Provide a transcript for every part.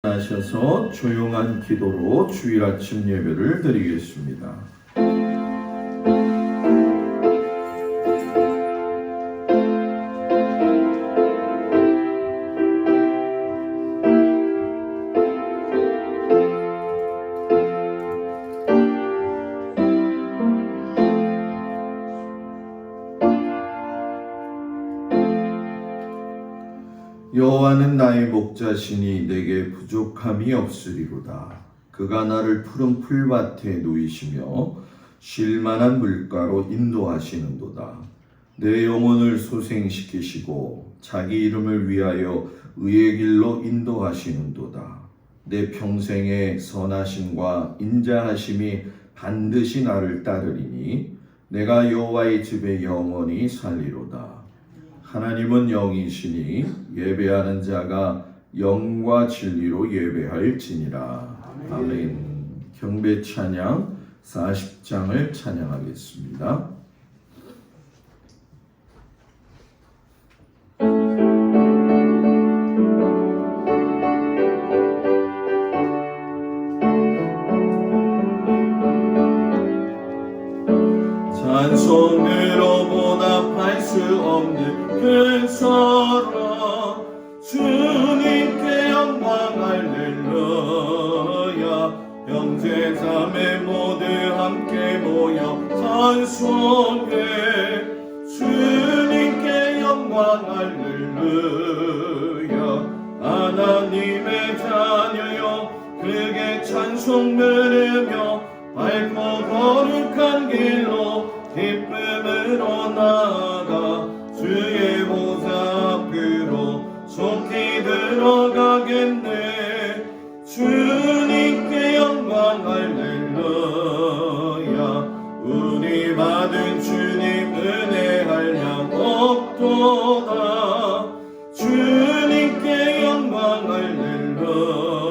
하셔서 조용한 기도로 주일 아침 예배를 드리겠습니다. 여호와는 나의 목자시니 내게 부족함이 없으리로다. 그가 나를 푸른 풀밭에 누이시며 쉴만한 물가로 인도하시는도다. 내 영혼을 소생시키시고 자기 이름을 위하여 의의 길로 인도하시는도다. 내 평생의 선하심과 인자하심이 반드시 나를 따르리니 내가 여호와의 집에 영원히 살리로다. 하나님은 영이시니 예배하는 자가 영과 진리로 예배할지니라. 아멘. 경배 찬양 40장을 찬양하겠습니다. 찬송으로 보답할 수 없는 그 사랑 주님께 영광 할렐루야. 형제자매 모두 함께 모여 찬송해 주님께 영광 할렐루야. 하나님의 자녀여 크게 찬송 부르며 밝고 거룩한 길로 기쁨으로 나아가 주의 보좌 앞으로 속히 들어가겠네. 주님께 영광 할렐루야. 우리 받은 주님 은혜 한량 없도다. 주님께 영광 할렐루야.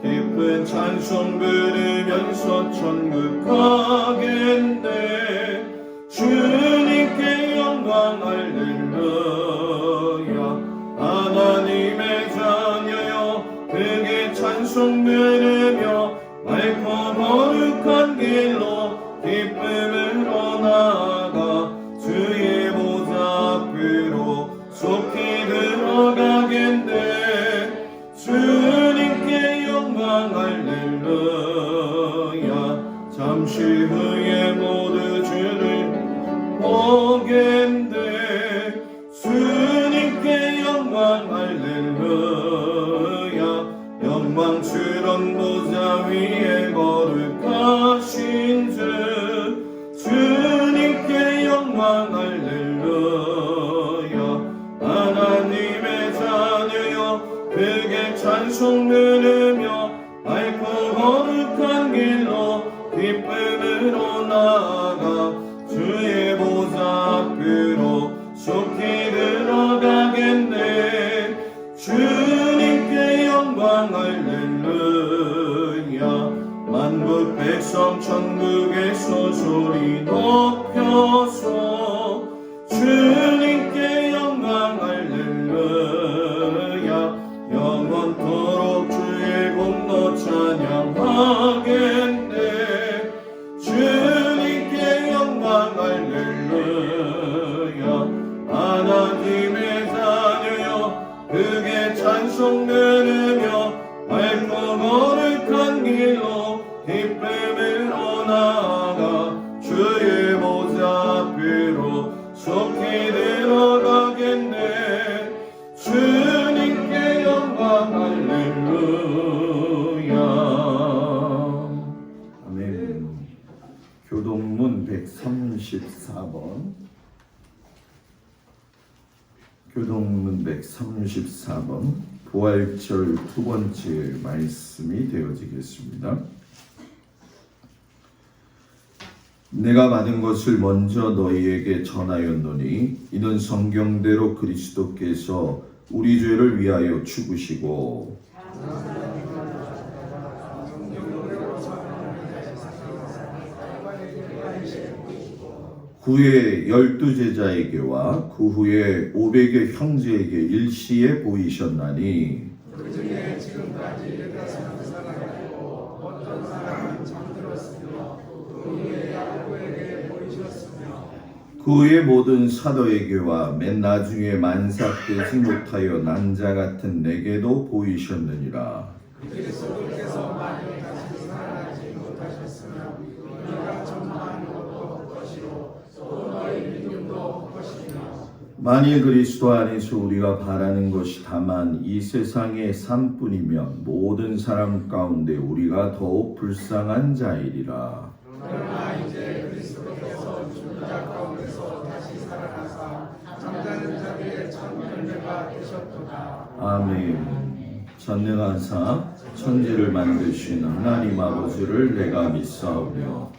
깊은 찬송 부르면서 천국 가겠네. 주님께 영광 할렐루야. 하나님의 자녀여 크게 찬송 부르며 밝고 거룩한 길로 기쁨으로 나아가 주의 보좌 앞으로 속히 들어가겠네. 주님께 영광 할렐루야. 잠시 후에 모두 주를 보겠네. 주님께 영광 할렐루야. 영광스런 보좌 위에 거룩하신 주 주님께 영광 할렐루야. 하나님의 자녀여 크게 찬송 부르며 밝고 거룩한 길로 기쁨으로 나아가 주의 보좌 앞으로 속히 들어가겠네. 주님께 영광 할렐루야. 만국 백성 천국에서 소리 높여서 주님께 영광 할렐루야. 영원토록 주의 공로 찬양하겠네. 주님께 영광 할렐루야. 하나님의 자녀여 크게 찬송 부르며 밝고 거룩한 길로 기쁨으로 나아가 주의 보좌 앞으로 속히 들어가겠네. 주님께 영광 할렐루야. 아멘. 교동문 134번. 교동문 134번 부활절 두 번째 말씀이 되어지겠습니다. 내가 받은 것을 먼저 너희에게 전하였노니 이는 성경대로 그리스도께서 우리 죄를 위하여 죽으시고 후에 12제자에게와 그 후에 500의 형제에게 일시에 보이셨나니 그 중에 지금 후의 모든 사도에게와 맨 나중에 만삭되지 못하여 난 자 같은 내게도 보이셨느니라. 그리스도께서 만일 다시 살아나지 못하셨으면 우리가 전파하는 것도 헛것이로 또 너희 믿음도 헛것이며 만일 그리스도 안에서 우리가 바라는 것이 다만 이 세상의 삶뿐이면 모든 사람 가운데 우리가 더욱 불쌍한 자이리라. 그러나 이제 그리스도께서 죽은 자 가운데서 다시 살아나사 잠자는 자들의 첫 열매가 되셨도다. 아멘. 전능하사 천지를 만드신 하나님 아버지를 내가 믿사오며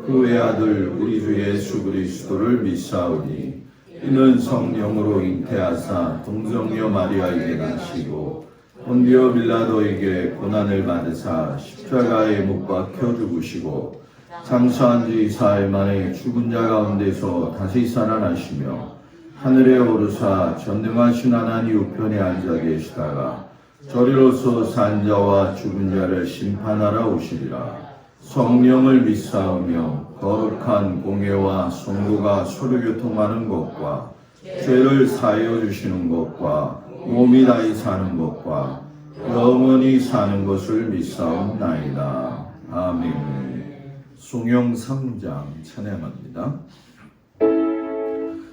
그의 아들 우리 주 예수 그리스도를 믿사오니 이는 성령으로 잉태하사 동정녀 마리아에게 나시고 본디오 빌라도에게 고난을 받으사 십자가에 못 박혀 죽으시고 장사한 지 4일 만에 죽은 자 가운데서 다시 살아나시며 하늘에 오르사 전능하신 하나님 우편에 앉아 계시다가 저리로서 산 자와 죽은 자를 심판하러 오시리라. 성령을 믿사오며 거룩한 공예와 성도가 서로 교통하는 것과 죄를 사하여 주시는 것과 몸이 다히 사는 것과 영원히 사는 것을 믿사옵나이다. 아멘. 송영 3장 찬양합니다.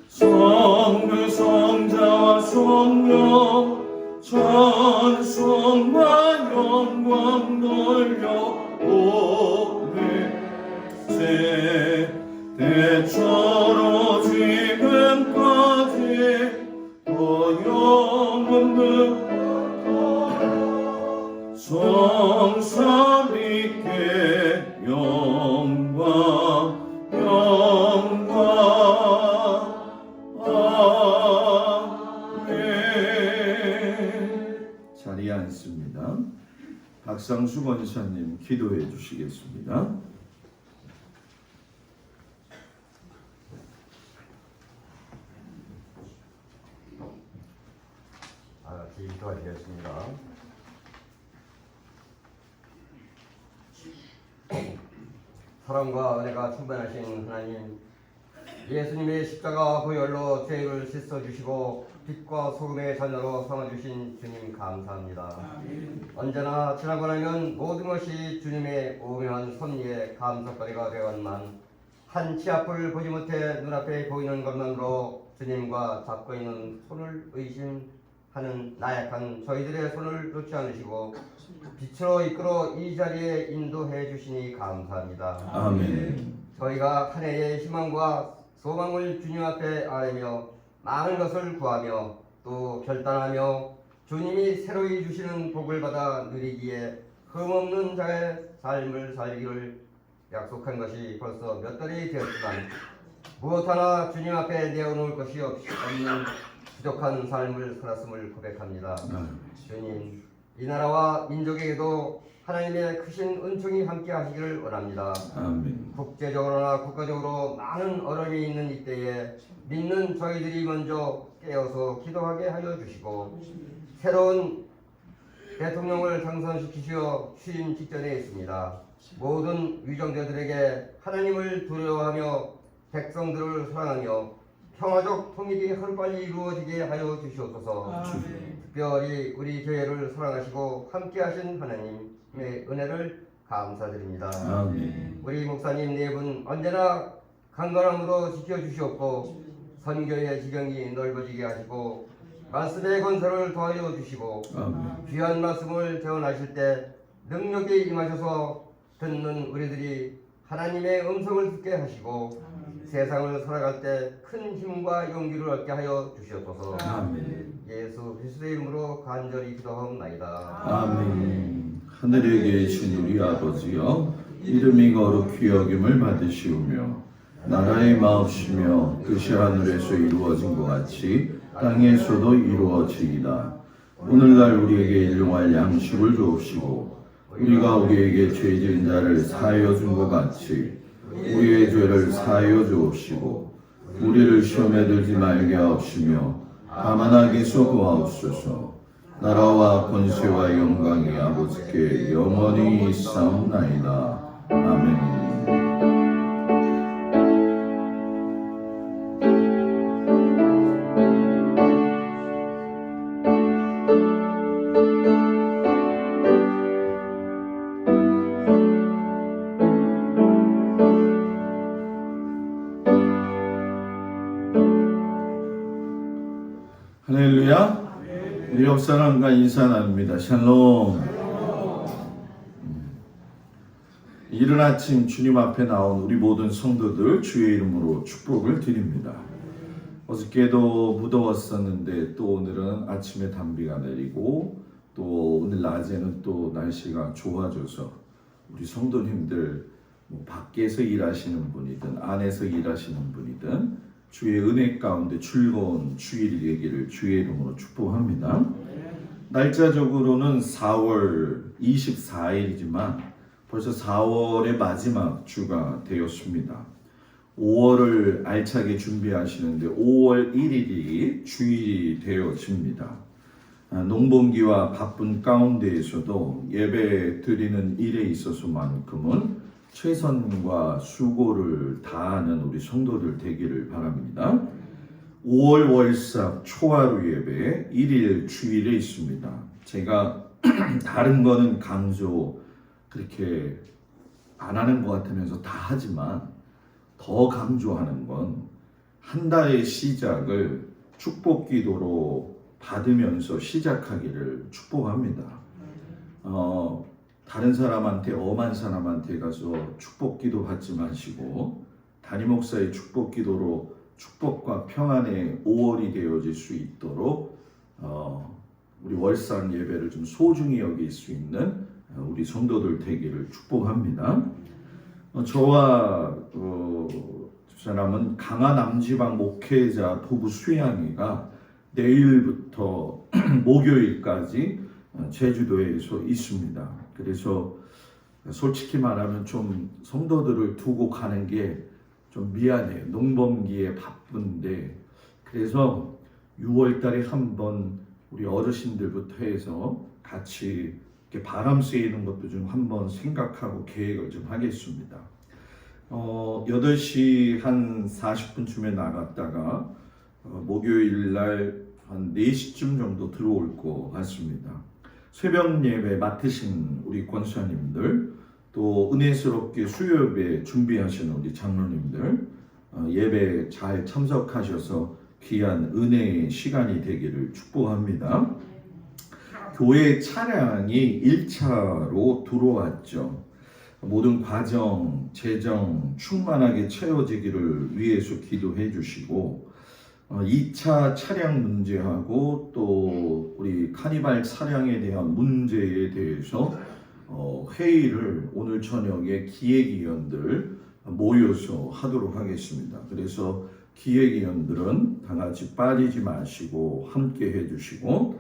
성부 성자와 성령 찬송과 영광 돌려 오네 때처럼 지금까지 또 영원히 성삼 있게 영광 자리에 앉습니다. 박상수 권사님 기도해 주시겠습니다. 기도하시겠습니다. 사랑과 은혜가 충만하신 하나님, 예수님의 십자가 보혈로 죄를 씻어주시고 빛과 소금의 잔으로 삼아주신 주님 감사합니다. 언제나 지나고 나면 모든 것이 주님의 오묘한 섭리에 감사거리가 되었만 한치 앞을 보지 못해 눈앞에 보이는 것만으로 주님과 잡고 있는 손을 의심하는 나약한 저희들의 손을 놓지 않으시고 빛으로 이끌어 이 자리에 인도해 주시니 감사합니다. 아멘. 저희가 한 해의 희망과 소망을 주님 앞에 아뢰며 많은 것을 구하며 또 결단하며 주님이 새로이 주시는 복을 받아 누리기에 흠없는 자의 삶을 살기를 약속한 것이 벌써 몇 달이 되었지만 무엇 하나 주님 앞에 내어놓을 것이 없는 부족한 삶을 살았음을 고백합니다. 주님, 이 나라와 민족에게도 하나님의 크신 은총이 함께 하시기를 원합니다. 아멘. 국제적으로나 국가적으로 많은 어려움이 있는 이때에 믿는 저희들이 먼저 깨어서 기도하게 하여 주시고 새로운 대통령을 당선시키시어 취임 직전에 있습니다. 모든 위정자들에게 하나님을 두려워하며 백성들을 사랑하며 평화적 통일이 하루빨리 이루어지게 하여 주시옵소서. 특별히 우리 교회를 사랑하시고 함께하신 하나님의 은혜를 감사드립니다. 아멘. 우리 목사님 네 분 언제나 강건함으로 지켜주시옵고 선교의 지경이 넓어지게 하시고 말씀의 건설을 더하여 주시고 아멘. 귀한 말씀을 전하실 때 능력이 임하셔서 듣는 우리들이 하나님의 음성을 듣게 하시고 세상을 살아갈 때 큰 힘과 용기를 얻게 하여 주시옵소서. 아멘. 예수 그리스도의 이름으로 간절히 기도하옵나이다. 아멘. 하늘에 계신 우리 아버지여, 이름이 거룩히 여김을 받으시오며 나라의 마옵시며 뜻이 하늘에서 이루어진 것 같이 땅에서도 이루어지이다. 오늘날 우리에게 일용할 양식을 주옵시고 우리가 우리에게 죄 지은 자를 사하여 준 것 같이 우리의 죄를 사하여 주옵시고 우리를 시험에 들지 말게 하옵시며 다만 악에서 구하옵소서. 나라와 권세와 영광이 아버지께 영원히 있사옵나이다. 아멘. 할렐루야. 우리 옆 사람과 인사 나눕니다. 샬롬. 이른 아침 주님 앞에 나온 우리 모든 성도들 주의 이름으로 축복을 드립니다. 어저께도 무더웠었는데 또 오늘은 아침에 단비가 내리고 또 오늘 낮에는 또 날씨가 좋아져서 우리 성도님들 밖에서 일하시는 분이든 안에서 일하시는 분이든 주의 은혜 가운데 즐거운 주일이 되기를 주의 이름으로 축복합니다. 날짜적으로는 4월 24일이지만 벌써 4월의 마지막 주가 되었습니다. 5월을 알차게 준비하시는데 5월 1일이 주일이 되어집니다. 농번기와 바쁜 가운데에서도 예배 드리는 일에 있어서만큼은 최선과 수고를 다하는 우리 성도들 되기를 바랍니다. 5월 월삭 초하루 예배 1일 주일에 있습니다. 제가 다른 거는 강조 그렇게 안 하는 것 같으면서 다 하지만 더 강조하는 건 한 달의 시작을 축복 기도로 받으면서 시작하기를 축복합니다. 다른 사람한테 엄한 사람한테 가서 축복 기도 받지 마시고 담임 목사의 축복 기도로 축복과 평안의 5월이 되어질 수 있도록 우리 월상 예배를 좀 소중히 여길 수 있는 우리 성도들 되기를 축복합니다. 저와 집사람은 강화 남지방 목회자 부부 수양회가 내일부터 목요일까지 제주도에서 있습니다. 그래서 솔직히 말하면 좀 성도들을 두고 가는 게 좀 미안해요. 농번기에 바쁜데 그래서 6월 달에 한번 우리 어르신들부터 해서 같이 이렇게 바람 쐬이는 것도 좀 한번 생각하고 계획을 좀 하겠습니다. 8시 한 40분쯤에 나갔다가 목요일 날 한 4시쯤 정도 들어올 것 같습니다. 새벽 예배 맡으신 우리 권사님들 또 은혜스럽게 수요 예배 준비하시는 우리 장로님들 예배 잘 참석하셔서 귀한 은혜의 시간이 되기를 축복합니다. 교회 차량이 1차로 들어왔죠. 모든 과정, 재정 충만하게 채워지기를 위해서 기도해 주시고 2차 차량 문제하고 또 우리 카니발 차량에 대한 문제에 대해서 회의를 오늘 저녁에 기획위원들 모여서 하도록 하겠습니다. 그래서 기획위원들은 다 같이 빠지지 마시고 함께 해주시고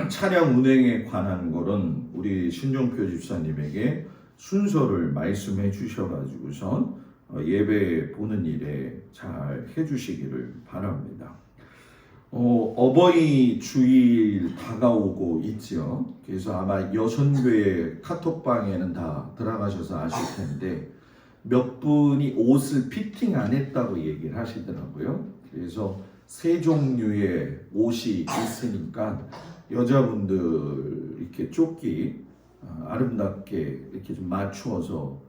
차량 운행에 관한 거는 우리 신종표 집사님에게 순서를 말씀해 주셔가지고선 예배 보는 일에 잘 해주시기를 바랍니다. 어버이 주일 다가오고 있죠. 그래서 아마 여선교회 카톡방에는 다 들어가셔서 아실 텐데 몇 분이 옷을 피팅 안 했다고 얘기를 하시더라고요. 그래서 세 종류의 옷이 있으니까 여자분들 이렇게 조끼 아름답게 이렇게 좀 맞추어서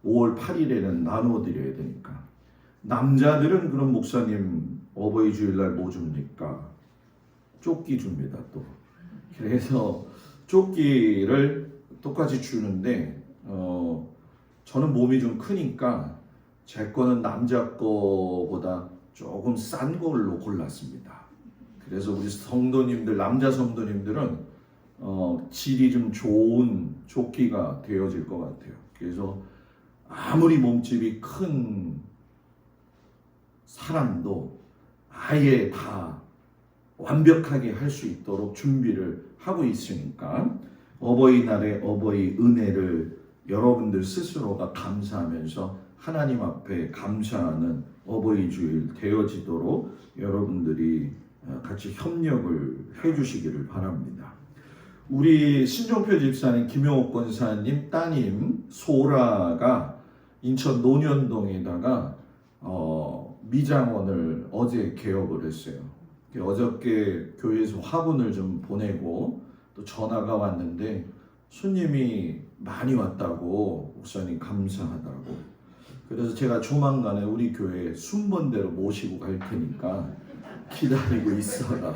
5월 8일에는 나눠드려야 되니까 남자들은 그럼 목사님 어버이 주일날 뭐 줍니까? 조끼 줍니다 또. 그래서 조끼를 똑같이 주는데 저는 몸이 좀 크니까 제 거는 남자 거보다 조금 싼 걸로 골랐습니다. 그래서 우리 성도님들 남자 성도님들은 질이 좀 좋은 조끼가 되어질 것 같아요. 그래서 아무리 몸집이 큰 사람도 아예 다 완벽하게 할 수 있도록 준비를 하고 있으니까 어버이날에 어버이 은혜를 여러분들 스스로가 감사하면서 하나님 앞에 감사하는 어버이 주일 되어지도록 여러분들이 같이 협력을 해주시기를 바랍니다. 우리 신종표 집사님, 김용옥 권사님 따님 소라가 인천 논현동에다가 미장원을 어제 개업을 했어요. 어저께 교회에서 화분을 좀 보내고 또 전화가 왔는데 손님이 많이 왔다고 목사님 감사하다고. 그래서 제가 조만간에 우리 교회 순번대로 모시고 갈 테니까 기다리고 있어라.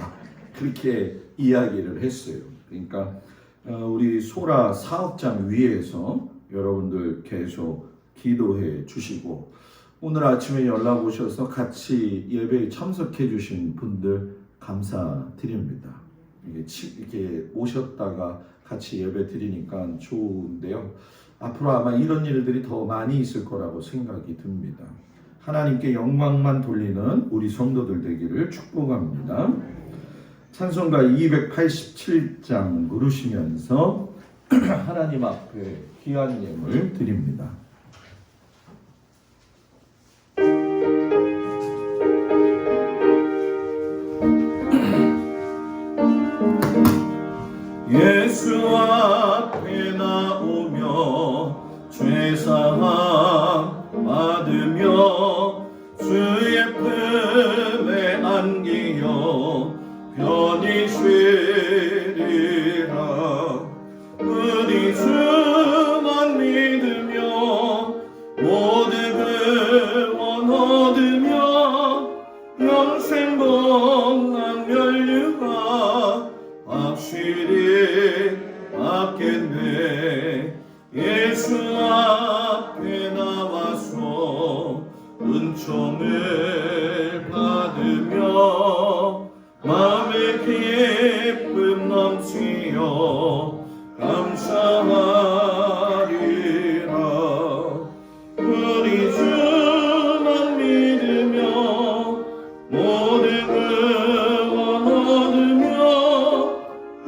그렇게 이야기를 했어요. 그러니까 우리 소라 사업장 위에서 여러분들 계속 기도해 주시고 오늘 아침에 연락 오셔서 같이 예배에 참석해 주신 분들 감사드립니다. 이렇게 오셨다가 같이 예배 드리니까 좋은데요. 앞으로 아마 이런 일들이 더 많이 있을 거라고 생각이 듭니다. 하나님께 영광만 돌리는 우리 성도들 되기를 축복합니다. 찬송가 287장 부르시면서 하나님 앞에 귀한 예물 드립니다. 예수 앞에 나오며 죄사함 받으며 주의 품에 안기어 편히 쉬리라. 우리 주만 믿으며 모든 구원 얻으며 영생 복락 면류가 확실히 받겠네. 예수 앞에 나와서 은총을 받으며 마음의 기쁨 넘치어 감사하리라. 우리 주만 믿으며 모든 구원 얻으며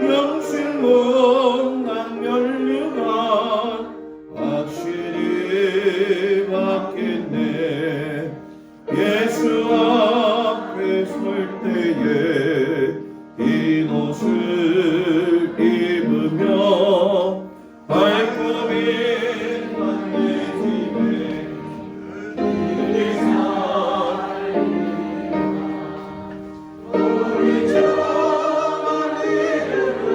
영생 복락 면류가 확실히 받겠네. 예수 앞에 설 때에 흰 옷을 입으며 발굽이 반대집에 우리 주만 믿으며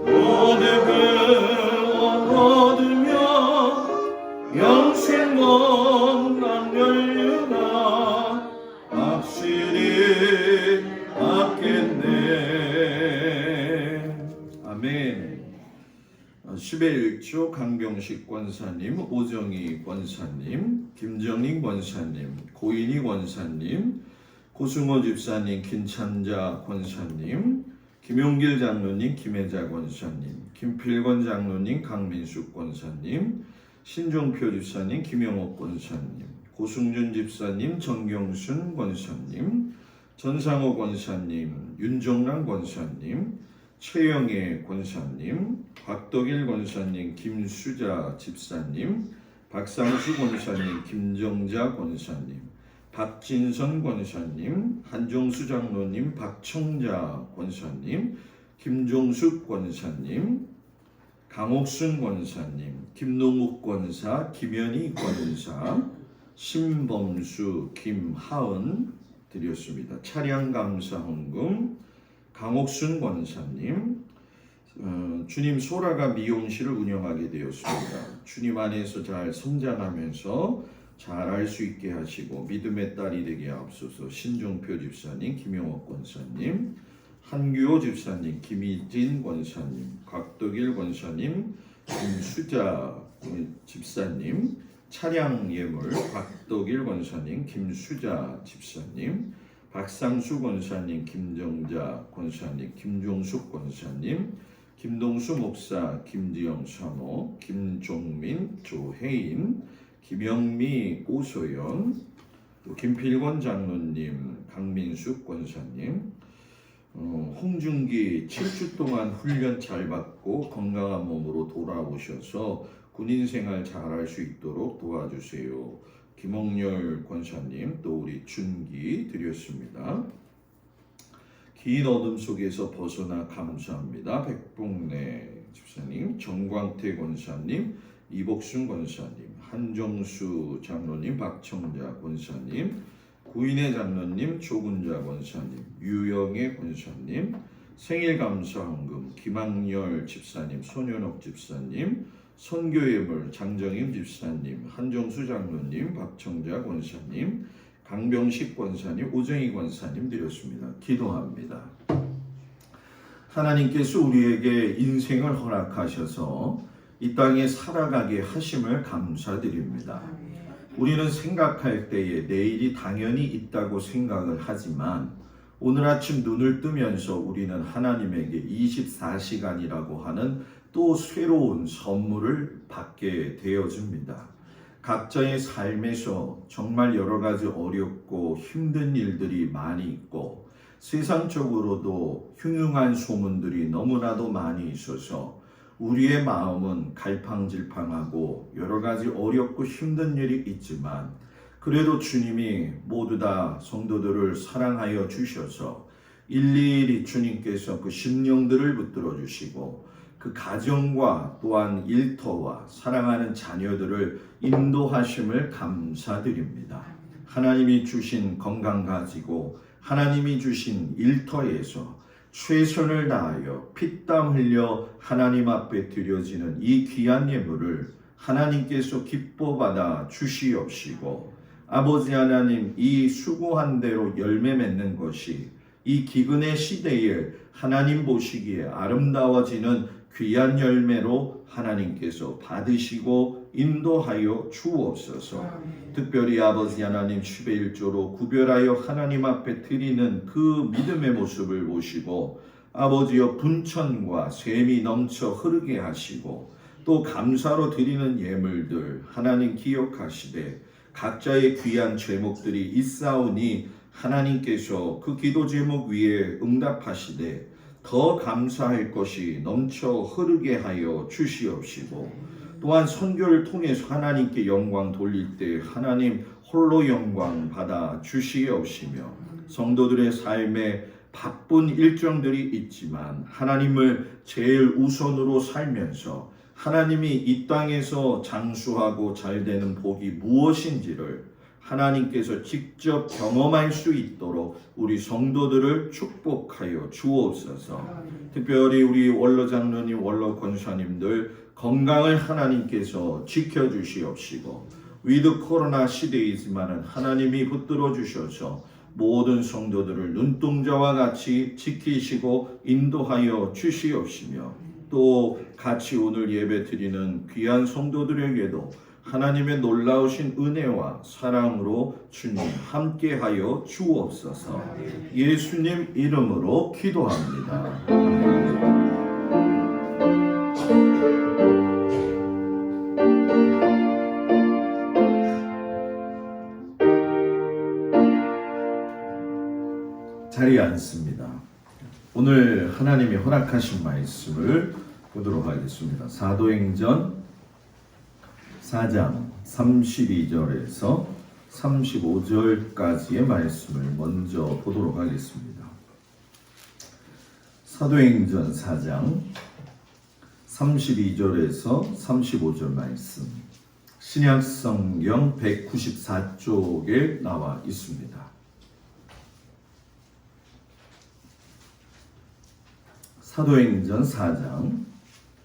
모든 구원 얻으며 영생 복락 면류가 확실히 받겠네. 아멘. 10의 1조 강병식 권사님, 오정희 권사님, 김정인 권사님, 고인희 권사님, 고승호 집사님, 김찬자 권사님, 김용길 장로님, 김혜자 권사님, 김필권 장로님, 강민숙 권사님, 신종표 집사님, 김영옥 권사님, 고승준 집사님, 정경순 권사님, 전상호 권사님, 윤정란 권사님, 최영애 권사님, 박덕일 권사님, 김수자 집사님, 박상수 권사님, 김정자 권사님, 박진선 권사님, 한종수 장로님, 박청자 권사님, 김종숙 권사님, 강옥순 권사님, 김동욱 권사, 김현희 권사, 신범수, 김하은 드렸습니다. 차량 감사 헌금 강옥순 권사님, 주님 소라가 미용실을 운영하게 되었습니다. 주님 안에서 잘 성장하면서 잘할 수 있게 하시고 믿음의 딸이 되게 하옵소서. 신종표 집사님, 김영옥 권사님, 한규호 집사님, 김희진 권사님, 곽덕일 권사님, 김수자 집사님, 차량 예물 곽덕일 권사님, 김수자 집사님, 박상수 권사님, 김정자 권사님, 김종숙 권사님, 김동수 목사, 김지영 사모, 김종민, 조혜인, 김영미, 오소연, 또 김필권 장로님, 강민숙 권사님, 홍준기 7주 동안 훈련 잘 받고 건강한 몸으로 돌아오셔서 군인 생활 잘할 수 있도록 도와주세요. 김홍열 권사님, 또 우리 준기 드렸습니다. 긴 어둠 속에서 벗어나 감사합니다. 백봉래 집사님, 정광태 권사님, 이복순 권사님, 한정수 장로님, 박청자 권사님, 구인의 장로님, 조군자 권사님, 유영애 권사님, 생일감사헌금, 김학열 집사님, 손현옥 집사님, 선교예물 장정임 집사님, 한정수 장로님, 박청자 권사님, 강병식 권사님, 오정희 권사님 드렸습니다. 기도합니다. 하나님께서 우리에게 인생을 허락하셔서 이 땅에 살아가게 하심을 감사드립니다. 우리는 생각할 때에 내일이 당연히 있다고 생각을 하지만 오늘 아침 눈을 뜨면서 우리는 하나님에게 24시간이라고 하는 또 새로운 선물을 받게 되어집니다. 각자의 삶에서 정말 여러 가지 어렵고 힘든 일들이 많이 있고 세상적으로도 흉흉한 소문들이 너무나도 많이 있어서 우리의 마음은 갈팡질팡하고 여러 가지 어렵고 힘든 일이 있지만 그래도 주님이 모두 다 성도들을 사랑하여 주셔서 일일이 주님께서 그 심령들을 붙들어 주시고 그 가정과 또한 일터와 사랑하는 자녀들을 인도하심을 감사드립니다. 하나님이 주신 건강 가지고 하나님이 주신 일터에서 최선을 다하여 피땀 흘려 하나님 앞에 드려지는 이 귀한 예물을 하나님께서 기뻐 받아 주시옵시고 아버지 하나님 이 수고한 대로 열매 맺는 것이 이 기근의 시대에 하나님 보시기에 아름다워지는 귀한 열매로 하나님께서 받으시고 인도하여 주옵소서. 특별히 아버지 하나님 10의 1조로 구별하여 하나님 앞에 드리는 그 믿음의 모습을 보시고 아버지여 분천과 샘이 넘쳐 흐르게 하시고 또 감사로 드리는 예물들 하나님 기억하시되 각자의 귀한 제목들이 있사오니 하나님께서 그 기도 제목 위에 응답하시되 더 감사할 것이 넘쳐 흐르게 하여 주시옵시고 또한 선교를 통해서 하나님께 영광 돌릴 때 하나님 홀로 영광 받아 주시옵시며 성도들의 삶에 바쁜 일정들이 있지만 하나님을 제일 우선으로 살면서 하나님이 이 땅에서 장수하고 잘되는 복이 무엇인지를 하나님께서 직접 경험할 수 있도록 우리 성도들을 축복하여 주옵소서. 특별히 우리 원로 장로님, 원로 권사님들 건강을 하나님께서 지켜주시옵시고 위드 코로나 시대이지만 하나님이 붙들어 주셔서 모든 성도들을 눈동자와 같이 지키시고 인도하여 주시옵시며 또 같이 오늘 예배 드리는 귀한 성도들에게도 하나님의 놀라우신 은혜와 사랑으로 주님 함께하여 주옵소서. 예수님 이름으로 기도합니다. 자리에 앉습니다. 오늘 하나님이 허락하신 말씀을 보도록 하겠습니다. 사도행전 4장 32절에서 35절까지의 말씀을 먼저 보도록 하겠습니다. 사도행전 4장 32절에서 35절 말씀 신약성경 194쪽에 나와 있습니다. 사도행전 4장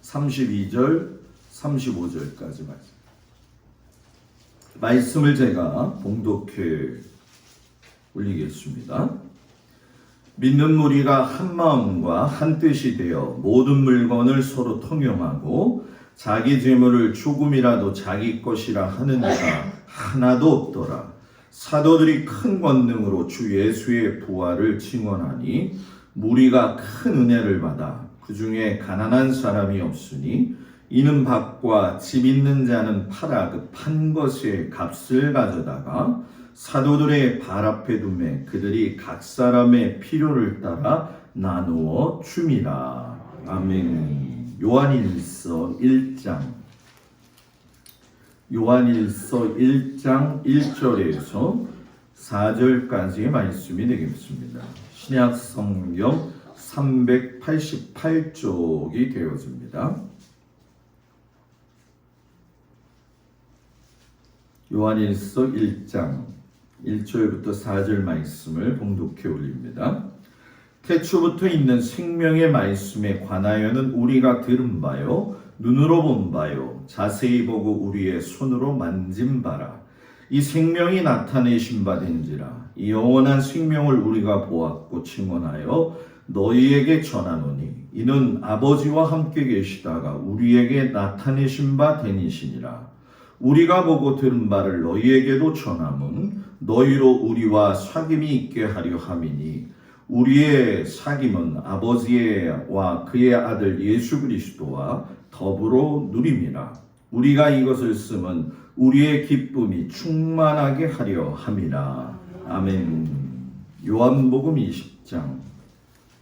32절 35절까지 말씀을 제가 봉독해 올리겠습니다. 믿는 무리가 한 마음과 한 뜻이 되어 모든 물건을 서로 통용하고 자기 재물을 조금이라도 자기 것이라 하는 자가 하나도 없더라. 사도들이 큰 권능으로 주 예수의 부활을 증언하니 무리가 큰 은혜를 받아 그 중에 가난한 사람이 없으니 이는 밭과 집 있는 자는 팔아 그 판 것의 값을 가져다가 사도들의 발 앞에 두매 그들이 각 사람의 필요를 따라 나누어 줌이라. 아멘. 요한일서 1장 1절에서 4절까지의 말씀이 되겠습니다. 신약성경 388쪽이 되어집니다. 요한일서 1장 1절부터 4절 말씀을 봉독해 올립니다. 태초부터 있는 생명의 말씀에 관하여는 우리가 들은 바요 눈으로 본 바요 자세히 보고 우리의 손으로 만진 바라. 이 생명이 나타내신 바 된지라. 이 영원한 생명을 우리가 보았고 증언하여 너희에게 전하노니 이는 아버지와 함께 계시다가 우리에게 나타내신 바 되니시니라. 우리가 보고 들은 바를 너희에게도 전함은 너희로 우리와 사귐이 있게 하려 함이니 우리의 사귐은 아버지와 그의 아들 예수 그리스도와 더불어 누림이라. 우리가 이것을 쓰면 우리의 기쁨이 충만하게 하려 함이라. 아멘. 요한복음 20장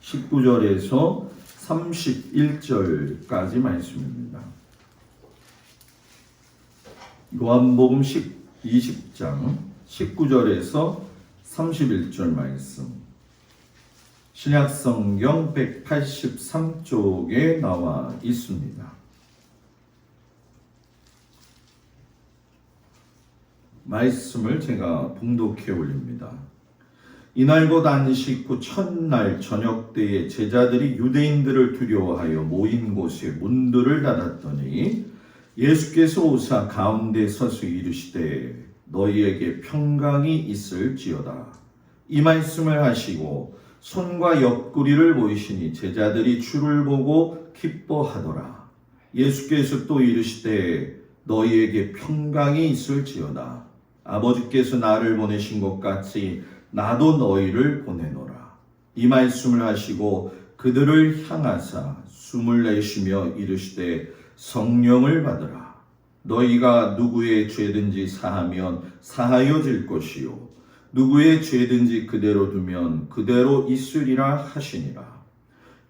19절에서 31절까지 말씀입니다. 요한복음 20장 19절에서 31절 말씀. 신약성경 183쪽에 나와 있습니다. 말씀을 제가 봉독해 올립니다. 이날 곧 안식 후 첫날 저녁 때에 제자들이 유대인들을 두려워하여 모인 곳에 문들을 닫았더니 예수께서 오사 가운데 서서 이르시되 너희에게 평강이 있을지어다. 이 말씀을 하시고 손과 옆구리를 보이시니 제자들이 주를 보고 기뻐하더라. 예수께서 또 이르시되 너희에게 평강이 있을지어다. 아버지께서 나를 보내신 것 같이 나도 너희를 보내노라. 이 말씀을 하시고 그들을 향하사 숨을 내쉬며 이르시되 성령을 받으라. 너희가 누구의 죄든지 사하면 사하여질 것이요 누구의 죄든지 그대로 두면 그대로 있으리라 하시니라.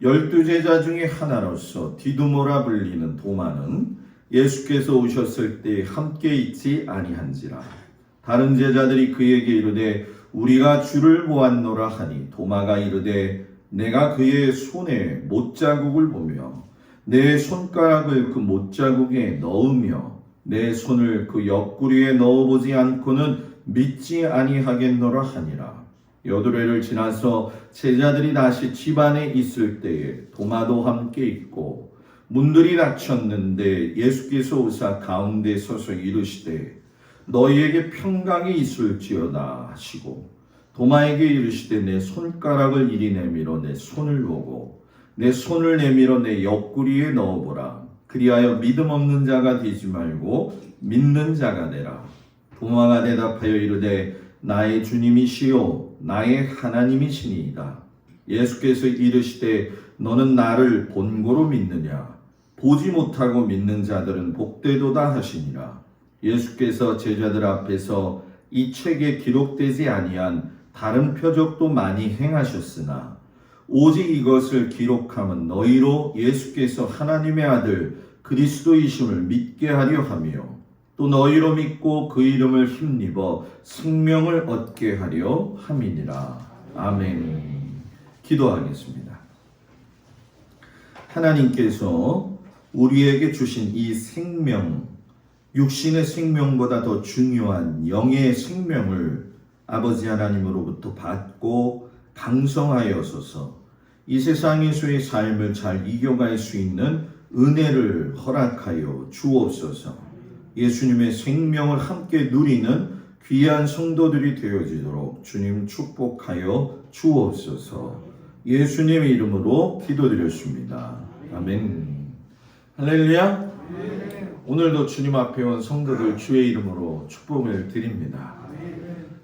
12제자 중에 하나로서 디두모라 불리는 도마는 예수께서 오셨을 때 함께 있지 아니한지라. 다른 제자들이 그에게 이르되 우리가 주를 보았노라 하니 도마가 이르되 내가 그의 손에 못자국을 보며 내 손가락을 그 못자국에 넣으며 내 손을 그 옆구리에 넣어보지 않고는 믿지 아니하겠노라 하니라. 여드레를 지나서 제자들이 다시 집 안에 있을 때에 도마도 함께 있고 문들이 닫혔는데 예수께서 오사 가운데 서서 이르시되 너희에게 평강이 있을지어다 하시고 도마에게 이르시되 내 손가락을 이리 내밀어 내 손을 보고 내 손을 내밀어 내 옆구리에 넣어보라. 그리하여 믿음 없는 자가 되지 말고 믿는 자가 되라. 도마가 대답하여 이르되 나의 주님이시요 나의 하나님이시니이다. 예수께서 이르시되 너는 나를 본고로 믿느냐? 보지 못하고 믿는 자들은 복되도다 하시니라. 예수께서 제자들 앞에서 이 책에 기록되지 아니한 다른 표적도 많이 행하셨으나 오직 이것을 기록함은 너희로 예수께서 하나님의 아들 그리스도이심을 믿게 하려 하며 또 너희로 믿고 그 이름을 힘입어 생명을 얻게 하려 함이니라. 아멘. 기도하겠습니다. 하나님께서 우리에게 주신 이 생명, 육신의 생명보다 더 중요한 영의 생명을 아버지 하나님으로부터 받고 강성하여서서 이 세상에서의 삶을 잘 이겨갈 수 있는 은혜를 허락하여 주옵소서. 예수님의 생명을 함께 누리는 귀한 성도들이 되어지도록 주님 축복하여 주옵소서. 예수님의 이름으로 기도드렸습니다. 아멘. 할렐루야. 오늘도 주님 앞에 온 성도들 주의 이름으로 축복을 드립니다.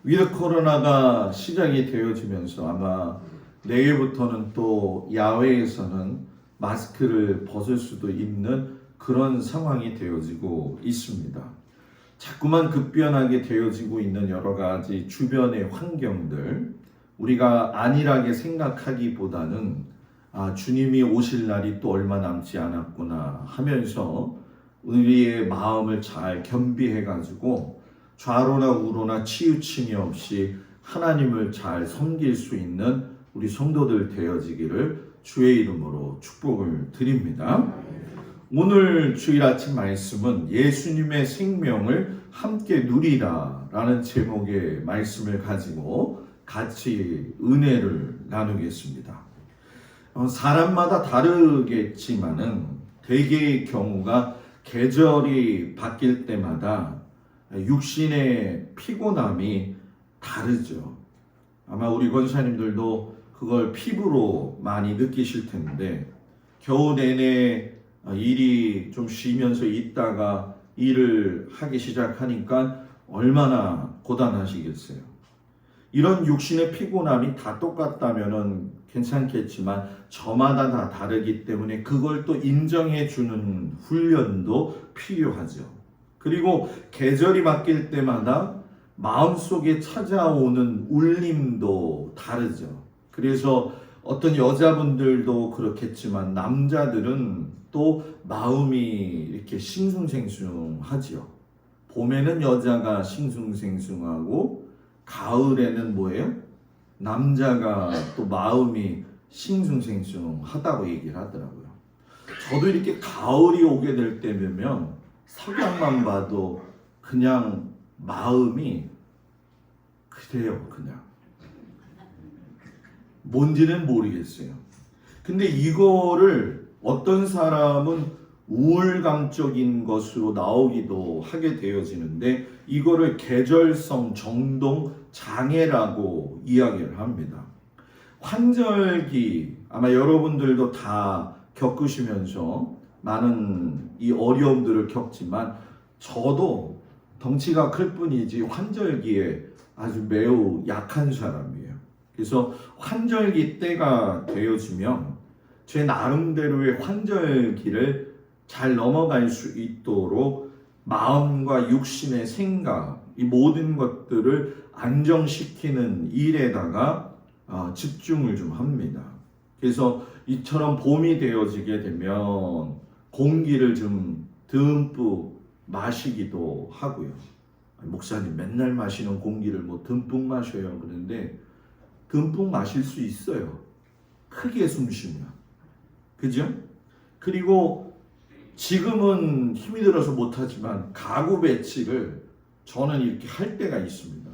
위드 코로나가 시작이 되어지면서 아마 내일부터는 또 야외에서는 마스크를 벗을 수도 있는 그런 상황이 되어지고 있습니다. 자꾸만 급변하게 되어지고 있는 여러 가지 주변의 환경들, 우리가 안일하게 생각하기보다는 주님이 오실 날이 또 얼마 남지 않았구나 하면서 우리의 마음을 잘 겸비해가지고 좌로나 우로나 치우침이 없이 하나님을 잘 섬길 수 있는 우리 성도들 되어지기를 주의 이름으로 축복을 드립니다. 오늘 주일 아침 말씀은 예수님의 생명을 함께 누리라 라는 제목의 말씀을 가지고 같이 은혜를 나누겠습니다. 사람마다 다르겠지만은 대개의 경우가 계절이 바뀔 때마다 육신의 피곤함이 다르죠. 아마 우리 권사님들도 그 그걸 피부로 많이 느끼실 텐데 겨우 내내 일이 좀 쉬면서 있다가 일을 하기 시작하니까 얼마나 고단하시겠어요. 이런 육신의 피곤함이 다 똑같다면은 괜찮겠지만 저마다 다 다르기 때문에 그걸 또 인정해 주는 훈련도 필요하죠. 그리고 계절이 바뀔 때마다 마음속에 찾아오는 울림도 다르죠. 그래서 어떤 여자분들도 그렇겠지만 남자들은 또 마음이 이렇게 싱숭생숭하죠. 봄에는 여자가 싱숭생숭하고 가을에는 뭐예요? 남자가 또 마음이 싱숭생숭하다고 얘기를 하더라고요. 저도 이렇게 가을이 오게 될 때면 석양만 봐도 그냥 마음이 그래요. 그냥 뭔지는 모르겠어요. 근데 이거를 어떤 사람은 우울감적인 것으로 나오기도 하게 되어지는데 이거를 계절성 정동 장애라고 이야기를 합니다. 환절기 아마 여러분들도 다 겪으시면서 많은 이 어려움들을 겪지만 저도 덩치가 클 뿐이지 환절기에 아주 매우 약한 사람이에요. 그래서 환절기 때가 되어지면 제 나름대로의 환절기를 잘 넘어갈 수 있도록 마음과 육신의 생각, 이 모든 것들을 안정시키는 일에다가 집중을 좀 합니다. 그래서 이처럼 봄이 되어지게 되면 공기를 좀 듬뿍 마시기도 하고요. 목사님 맨날 마시는 공기를 뭐 듬뿍 마셔요 그런데 듬뿍 마실 수 있어요. 크게 숨 쉬면. 그죠? 그리고 지금은 힘이 들어서 못하지만 가구 배치를 저는 이렇게 할 때가 있습니다.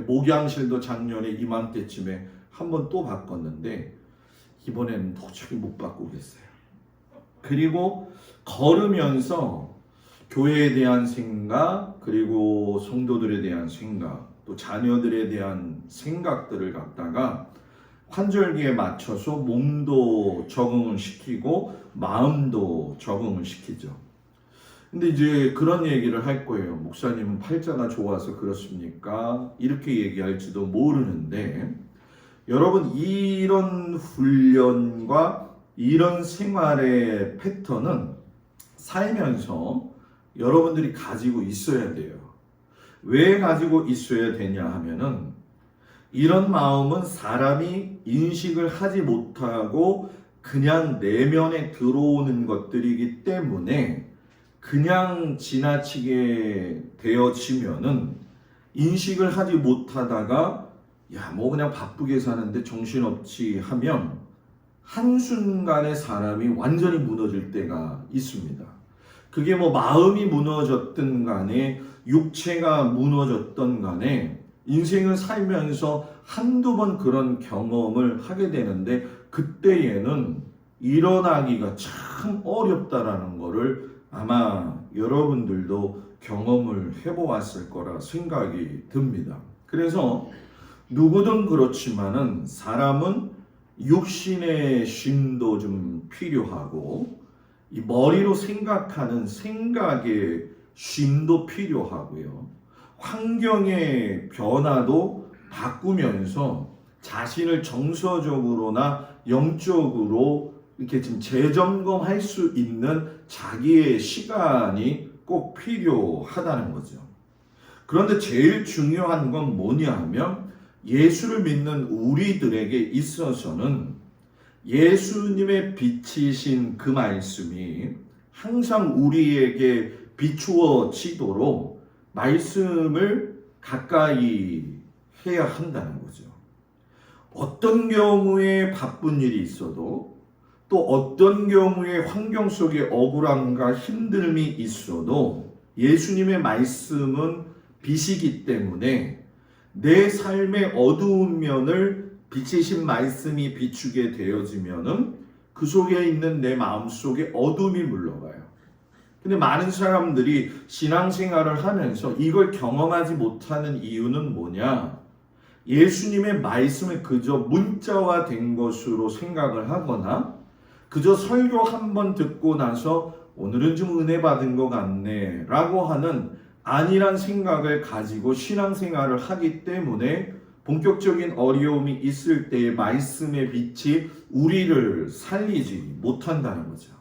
목양실도 작년에 이맘때쯤에 한번 또 바꿨는데 이번에는 도저히 못 바꾸겠어요. 그리고 걸으면서 교회에 대한 생각, 그리고 성도들에 대한 생각, 또 자녀들에 대한 생각들을 갖다가 환절기에 맞춰서 몸도 적응을 시키고 마음도 적응을 시키죠. 근데 이제 그런 얘기를 할 거예요. 목사님은 팔자가 좋아서 그렇습니까? 이렇게 얘기할지도 모르는데 여러분 이런 훈련과 이런 생활의 패턴은 살면서 여러분들이 가지고 있어야 돼요. 왜 가지고 있어야 되냐 하면은 이런 마음은 사람이 인식을 하지 못하고 그냥 내면에 들어오는 것들이기 때문에 그냥 지나치게 되어지면은 인식을 하지 못하다가 야, 뭐 그냥 바쁘게 사는데 정신없지 하면 한순간에 사람이 완전히 무너질 때가 있습니다. 그게 뭐 마음이 무너졌든 간에 육체가 무너졌든 간에 인생을 살면서 한두 번 그런 경험을 하게 되는데 그때에는 일어나기가 참 어렵다라는 거를 아마 여러분들도 경험을 해보았을 거라 생각이 듭니다. 그래서 누구든 그렇지만은 사람은 육신의 쉼도 좀 필요하고 이 머리로 생각하는 생각의 쉼도 필요하고요. 환경의 변화도 바꾸면서 자신을 정서적으로나 영적으로 이렇게 좀 재점검할 수 있는 자기의 시간이 꼭 필요하다는 거죠. 그런데 제일 중요한 건 뭐냐 하면 예수를 믿는 우리들에게 있어서는 예수님의 빛이신 그 말씀이 항상 우리에게 비추어지도록 말씀을 가까이 해야 한다는 거죠. 어떤 경우에 바쁜 일이 있어도 또 어떤 경우에 환경 속에 억울함과 힘듦이 있어도 예수님의 말씀은 빛이기 때문에 내 삶의 어두운 면을 빛이신 말씀이 비추게 되어지면은 그 속에 있는 내 마음 속에 어둠이 물러가요. 근데 많은 사람들이 신앙생활을 하면서 이걸 경험하지 못하는 이유는 뭐냐? 예수님의 말씀을 그저 문자화된 것으로 생각을 하거나 그저 설교 한 번 듣고 나서 오늘은 좀 은혜 받은 것 같네 라고 하는 아니란 생각을 가지고 신앙생활을 하기 때문에 본격적인 어려움이 있을 때의 말씀의 빛이 우리를 살리지 못한다는 거죠.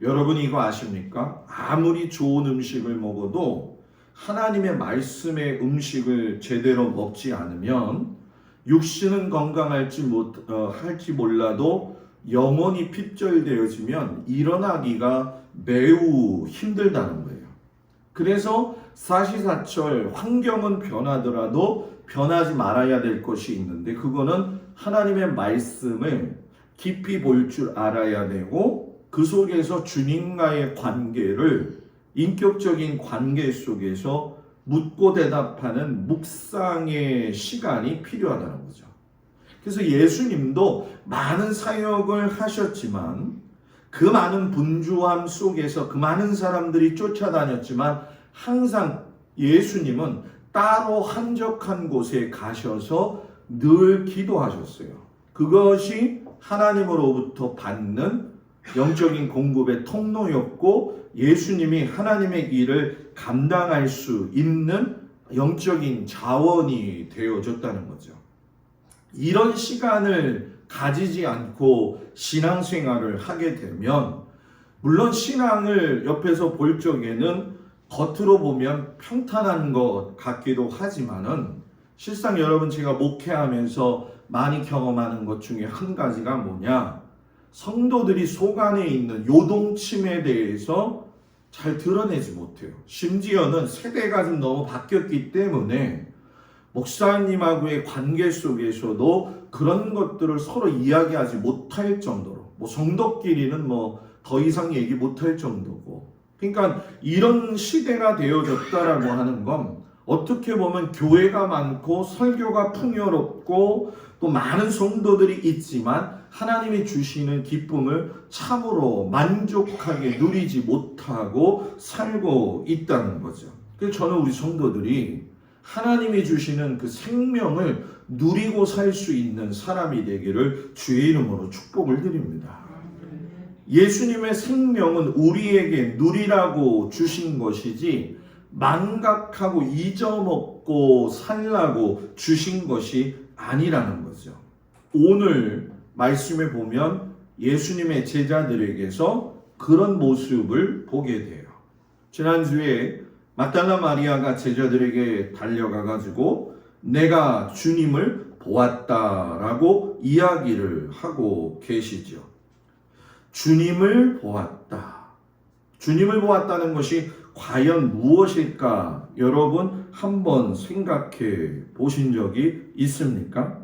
여러분 이거 아십니까? 아무리 좋은 음식을 먹어도 하나님의 말씀의 음식을 제대로 먹지 않으면 육신은 건강할지 할지 몰라도 영혼이 핍절되어지면 일어나기가 매우 힘들다는 거예요. 그래서 사시사철 환경은 변하더라도 변하지 말아야 될 것이 있는데 그거는 하나님의 말씀을 깊이 볼 줄 알아야 되고 그 속에서 주님과의 관계를 인격적인 관계 속에서 묻고 대답하는 묵상의 시간이 필요하다는 거죠. 그래서 예수님도 많은 사역을 하셨지만 그 많은 분주함 속에서 그 많은 사람들이 쫓아다녔지만 항상 예수님은 따로 한적한 곳에 가셔서 늘 기도하셨어요. 그것이 하나님으로부터 받는 영적인 공급의 통로였고 예수님이 하나님의 일을 감당할 수 있는 영적인 자원이 되어줬다는 거죠. 이런 시간을 가지지 않고 신앙생활을 하게 되면 물론 신앙을 옆에서 볼 적에는 겉으로 보면 평탄한 것 같기도 하지만은 실상 여러분 제가 목회하면서 많이 경험하는 것 중에 한 가지가 뭐냐, 성도들이 속 안에 있는 요동침에 대해서 잘 드러내지 못해요. 심지어는 세대가 좀 너무 바뀌었기 때문에 목사님하고의 관계 속에서도 그런 것들을 서로 이야기하지 못할 정도로 성도끼리는 더 이상 얘기 못할 정도고, 그러니까 이런 시대가 되어졌다라고 하는 건 어떻게 보면 교회가 많고 설교가 풍요롭고 또 많은 성도들이 있지만 하나님이 주시는 기쁨을 참으로 만족하게 누리지 못하고 살고 있다는 거죠. 그래서 저는 우리 성도들이 하나님이 주시는 그 생명을 누리고 살 수 있는 사람이 되기를 주의 이름으로 축복을 드립니다. 예수님의 생명은 우리에게 누리라고 주신 것이지 망각하고 잊어먹고 살라고 주신 것이 아니라는 거죠. 오늘 말씀에 보면 예수님의 제자들에게서 그런 모습을 보게 돼요. 지난주에 막달라 마리아가 제자들에게 달려가 가지고 내가 주님을 보았다라고 이야기를 하고 계시죠. 주님을 보았다. 주님을 보았다는 것이 과연 무엇일까? 여러분 한번 생각해 보신 적이 있습니까?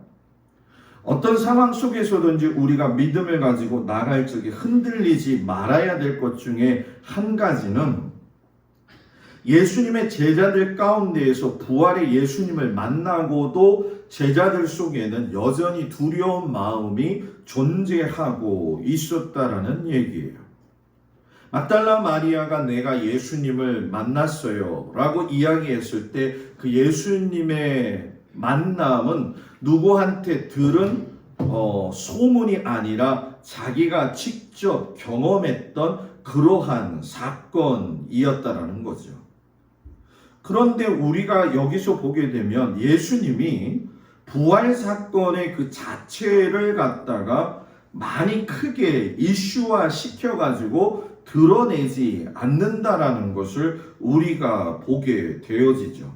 어떤 상황 속에서든지 우리가 믿음을 가지고 나갈 적에 흔들리지 말아야 될 것 중에 한 가지는 예수님의 제자들 가운데에서 부활의 예수님을 만나고도 제자들 속에는 여전히 두려운 마음이 존재하고 있었다라는 얘기예요. 막달라 마리아가 내가 예수님을 만났어요 라고 이야기했을 때 그 예수님의 만남은 누구한테 들은 소문이 아니라 자기가 직접 경험했던 그러한 사건이었다라는 거죠. 그런데 우리가 여기서 보게 되면 예수님이 부활 사건의 그 자체를 갖다가 많이 크게 이슈화 시켜가지고 드러내지 않는다라는 것을 우리가 보게 되어지죠.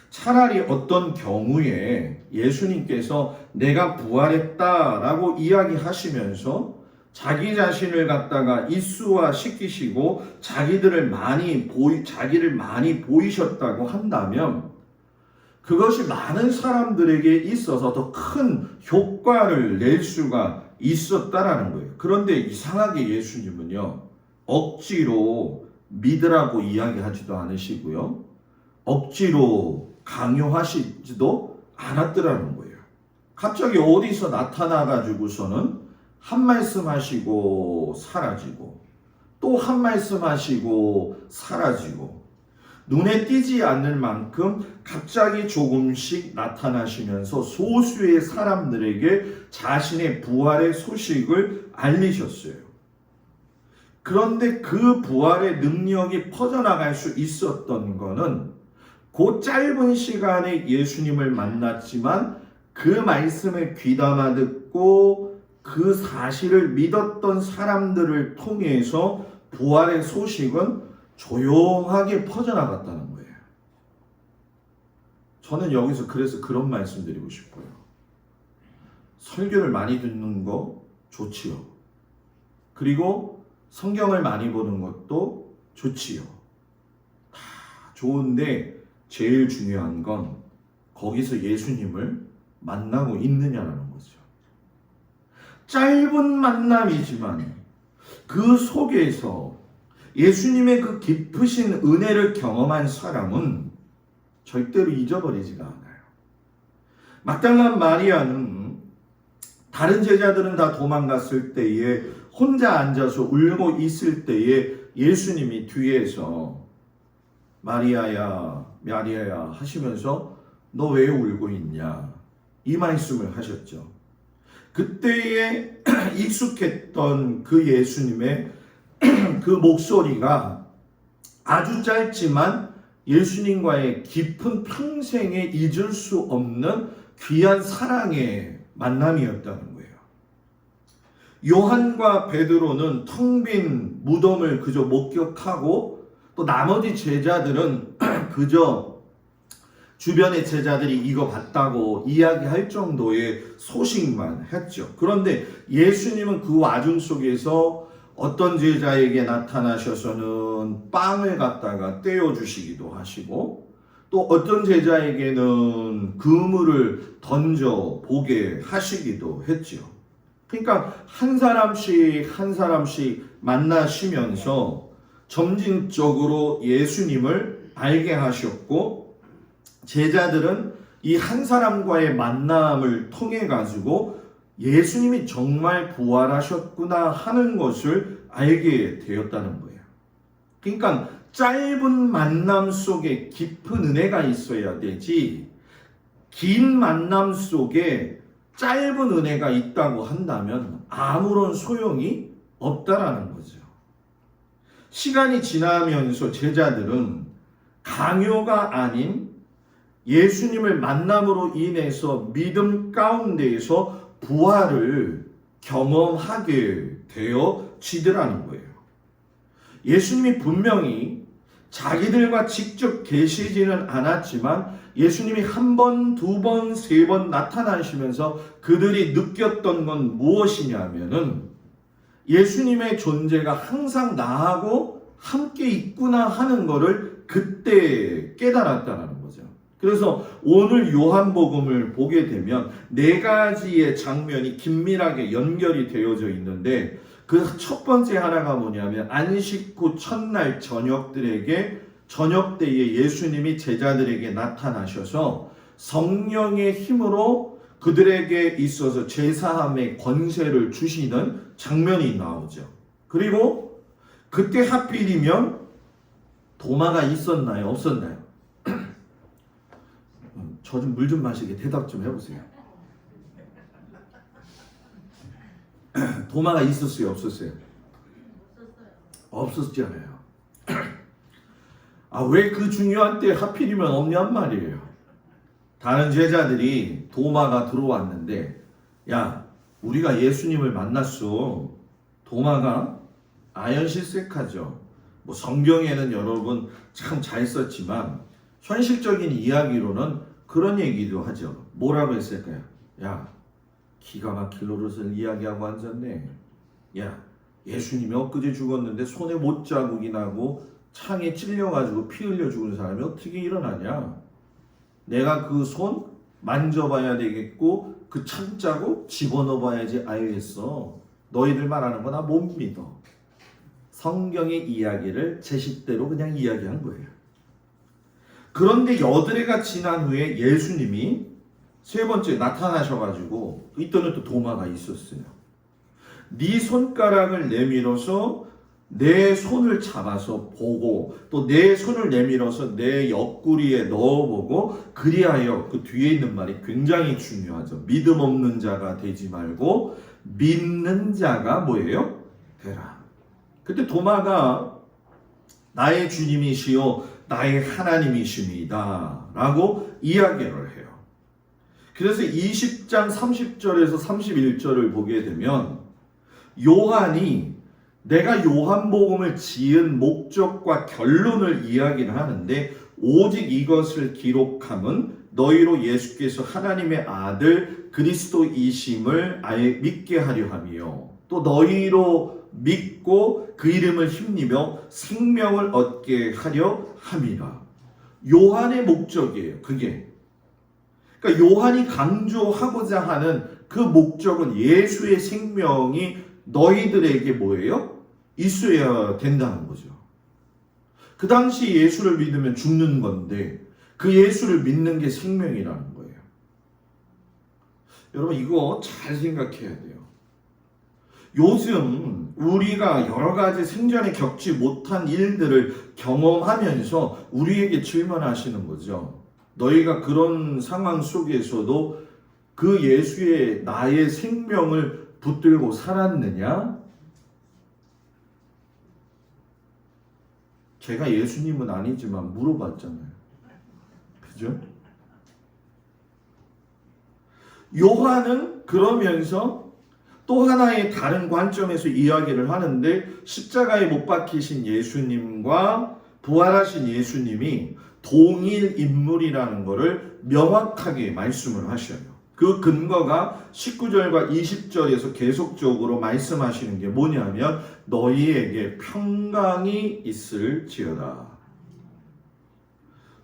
차라리 어떤 경우에 예수님께서 내가 부활했다라고 이야기하시면서 자기 자신을 갖다가 이슈화 시키시고 자기를 많이 보이셨다고 한다면 그것이 많은 사람들에게 있어서 더 큰 효과를 낼 수가 있었다라는 거예요. 그런데 이상하게 예수님은요, 억지로 믿으라고 이야기하지도 않으시고요, 억지로 강요하시지도 않았더라는 거예요. 갑자기 어디서 나타나가지고서는 한 말씀 하시고 사라지고 또 한 말씀 하시고 사라지고, 눈에 띄지 않을 만큼 갑자기 조금씩 나타나시면서 소수의 사람들에게 자신의 부활의 소식을 알리셨어요. 그런데 그 부활의 능력이 퍼져나갈 수 있었던 것은 그 짧은 시간에 예수님을 만났지만 그 말씀을 귀담아 듣고 그 사실을 믿었던 사람들을 통해서 부활의 소식은 조용하게 퍼져나갔다는 거예요. 저는 여기서 그래서 그런 말씀 드리고 싶어요. 설교를 많이 듣는 거 좋지요. 그리고 성경을 많이 보는 것도 좋지요. 다 좋은데 제일 중요한 건 거기서 예수님을 만나고 있느냐라는 거죠. 짧은 만남이지만 그 속에서 예수님의 그 깊으신 은혜를 경험한 사람은 절대로 잊어버리지가 않아요. 막달라 마리아는 다른 제자들은 다 도망갔을 때에 혼자 앉아서 울고 있을 때에 예수님이 뒤에서 마리아야 마리아야 하시면서 너 왜 울고 있냐 이 말씀을 하셨죠. 그때에 익숙했던 그 예수님의 그 목소리가 아주 짧지만 예수님과의 깊은 평생에 잊을 수 없는 귀한 사랑의 만남이었다는 거예요. 요한과 베드로는 텅 빈 무덤을 그저 목격하고 또 나머지 제자들은 그저 주변의 제자들이 이거 봤다고 이야기할 정도의 소식만 했죠. 그런데 예수님은 그 와중 속에서 어떤 제자에게 나타나셔서는 빵을 갖다가 떼어주시기도 하시고 또 어떤 제자에게는 그물을 던져 보게 하시기도 했죠. 그러니까 한 사람씩 한 사람씩 만나시면서 점진적으로 예수님을 알게 하셨고 제자들은 이 한 사람과의 만남을 통해 가지고 예수님이 정말 부활하셨구나 하는 것을 알게 되었다는 거예요. 그러니까 짧은 만남 속에 깊은 은혜가 있어야 되지 긴 만남 속에 짧은 은혜가 있다고 한다면 아무런 소용이 없다라는 거죠. 시간이 지나면서 제자들은 강요가 아닌 예수님을 만남으로 인해서 믿음 가운데에서 부활을 경험하게 되어지더라는 거예요. 예수님이 분명히 자기들과 직접 계시지는 않았지만 예수님이 한 번, 두 번, 세 번 나타나시면서 그들이 느꼈던 건 무엇이냐면은 예수님의 존재가 항상 나하고 함께 있구나 하는 것을 그때 깨달았다는 거죠. 그래서 오늘 요한복음을 보게 되면 네 가지의 장면이 긴밀하게 연결이 되어져 있는데 그 첫 번째 하나가 뭐냐면 안식 후 첫날 저녁 때에 예수님이 제자들에게 나타나셔서 성령의 힘으로 그들에게 있어서 제사함의 권세를 주시는 장면이 나오죠. 그리고 그때 하필이면 도마가 있었나요? 없었나요? 저 좀 물 좀 마시게 대답 좀 해보세요. 도마가 있었어요? 없었어요? 없었잖아요. 왜 그 중요한 때 하필이면 없냔 말이에요. 다른 제자들이 도마가 들어왔는데 야 우리가 예수님을 만났어. 도마가 아연실색하죠. 뭐 성경에는 여러분 참 잘 썼지만 현실적인 이야기로는 그런 얘기도 하죠. 뭐라고 했을까요? 야 기가 막힐 노릇을 이야기하고 앉았네. 야 예수님이 엊그제 죽었는데 손에 못자국이 나고 창에 찔려가지고 피 흘려 죽은 사람이 어떻게 일어나냐. 내가 그 손 만져봐야 되겠고 그 창자국 집어넣어봐야지 알겠어. 너희들 말하는 거 나 못 믿어. 성경의 이야기를 제 식대로 그냥 이야기한 거예요. 그런데 여드레가 지난 후에 예수님이 세 번째 나타나셔가지고 이때는 또 도마가 있었어요. 네 손가락을 내밀어서 내 손을 잡아서 보고 또 내 손을 내밀어서 내 옆구리에 넣어보고 그리하여 그 뒤에 있는 말이 굉장히 중요하죠. 믿음 없는 자가 되지 말고 믿는 자가 뭐예요? 되라. 그때 도마가 나의 주님이시요 나의 하나님이십니다 라고 이야기를 해요. 그래서 20장 30절에서 31절을 보게 되면 요한이 내가 요한복음을 지은 목적과 결론을 이야기를 하는데 오직 이것을 기록함은 너희로 예수께서 하나님의 아들 그리스도이심을 믿게 하려 함이요 또 너희로 믿고 그 이름을 힘입어 생명을 얻게 하려 함이라. 요한의 목적이에요. 그게. 그러니까 요한이 강조하고자 하는 그 목적은 예수의 생명이 너희들에게 뭐예요? 있어야 된다는 거죠. 그 당시 예수를 믿으면 죽는 건데 그 예수를 믿는 게 생명이라는 거예요. 여러분 이거 잘 생각해야 돼요. 요즘 우리가 여러 가지 생전에 겪지 못한 일들을 경험하면서 우리에게 질문하시는 거죠. 너희가 그런 상황 속에서도 그 예수의 나의 생명을 붙들고 살았느냐? 제가 예수님은 아니지만 물어봤잖아요. 그죠? 요한은 그러면서 또 하나의 다른 관점에서 이야기를 하는데 십자가에 못 박히신 예수님과 부활하신 예수님이 동일 인물이라는 것을 명확하게 말씀을 하셔요. 그 근거가 19절과 20절에서 계속적으로 말씀하시는 게 뭐냐면 너희에게 평강이 있을지어다.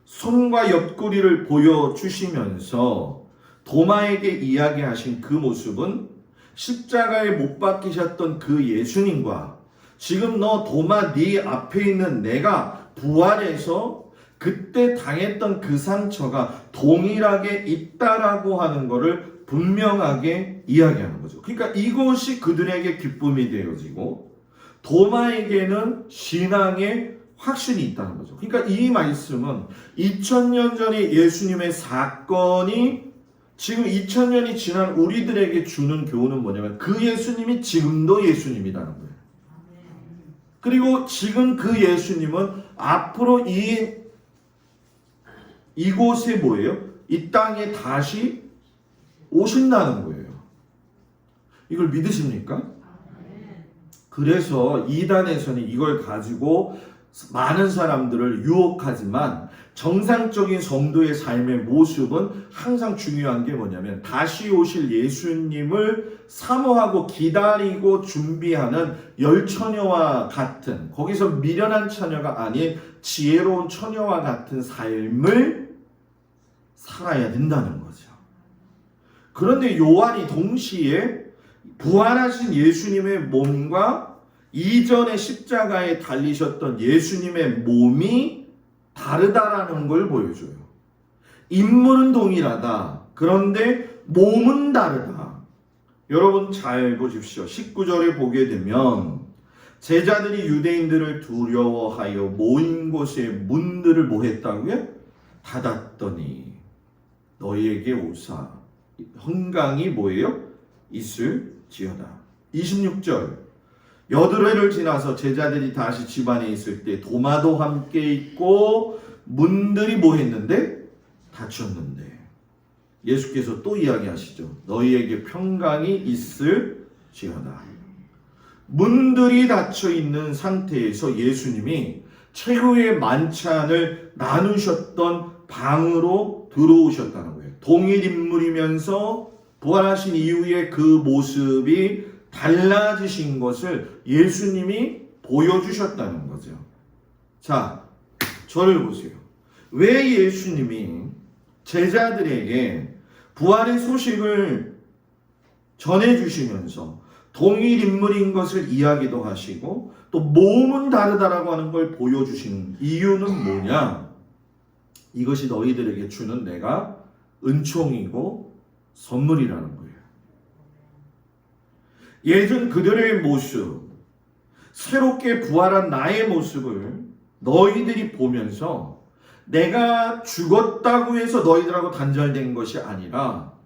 손과 옆구리를 보여주시면서 도마에게 이야기하신 그 모습은 십자가에 못 박히셨던 그 예수님과 지금 너 도마 네 앞에 있는 내가 부활해서 그때 당했던 그 상처가 동일하게 있다라고 하는 것을 분명하게 이야기하는 거죠. 그러니까 이것이 그들에게 기쁨이 되어지고 도마에게는 신앙의 확신이 있다는 거죠. 그러니까 이 말씀은 2000년 전에 예수님의 사건이 지금 2000년이 지난 우리들에게 주는 교훈은 뭐냐면 그 예수님이 지금도 예수님이라는 거예요. 그리고 지금 그 예수님은 앞으로 이곳에 뭐예요? 이 땅에 다시 오신다는 거예요. 이걸 믿으십니까? 그래서 이단에서는 이걸 가지고 많은 사람들을 유혹하지만 정상적인 성도의 삶의 모습은 항상 중요한 게 뭐냐면 다시 오실 예수님을 사모하고 기다리고 준비하는 열처녀와 같은, 거기서 미련한 처녀가 아닌 지혜로운 처녀와 같은 삶을 살아야 된다는 거죠. 그런데 요한이 동시에 부활하신 예수님의 몸과 이전에 십자가에 달리셨던 예수님의 몸이 다르다라는 걸 보여줘요. 인물은 동일하다. 그런데 몸은 다르다. 여러분 잘 보십시오. 19절을 보게 되면 제자들이 유대인들을 두려워하여 모인 곳에 문들을 뭐 했다고요? 닫았더니 너희에게 오사 평강이 뭐예요? 있을지어다. 26절 여드레를 지나서 제자들이 다시 집안에 있을 때 도마도 함께 있고 문들이 뭐 했는데? 닫혔는데 예수께서 또 이야기하시죠. 너희에게 평강이 있을지어다. 문들이 닫혀 있는 상태에서 예수님이 최후의 만찬을 나누셨던 방으로 들어오셨다는 거예요. 동일 인물이면서 부활하신 이후에 그 모습이 달라지신 것을 예수님이 보여주셨다는 거죠. 자, 저를 보세요. 왜 예수님이 제자들에게 부활의 소식을 전해주시면서 동일 인물인 것을 이야기도 하시고 또 몸은 다르다라고 하는 걸 보여주신 이유는 뭐냐? 이것이 너희들에게 주는 내가 은총이고 선물이라는 거예요. 예전 그들의 모습, 새롭게 부활한 나의 모습을 너희들이 보면서 내가 죽었다고 해서 너희들하고 단절된 것이 아니라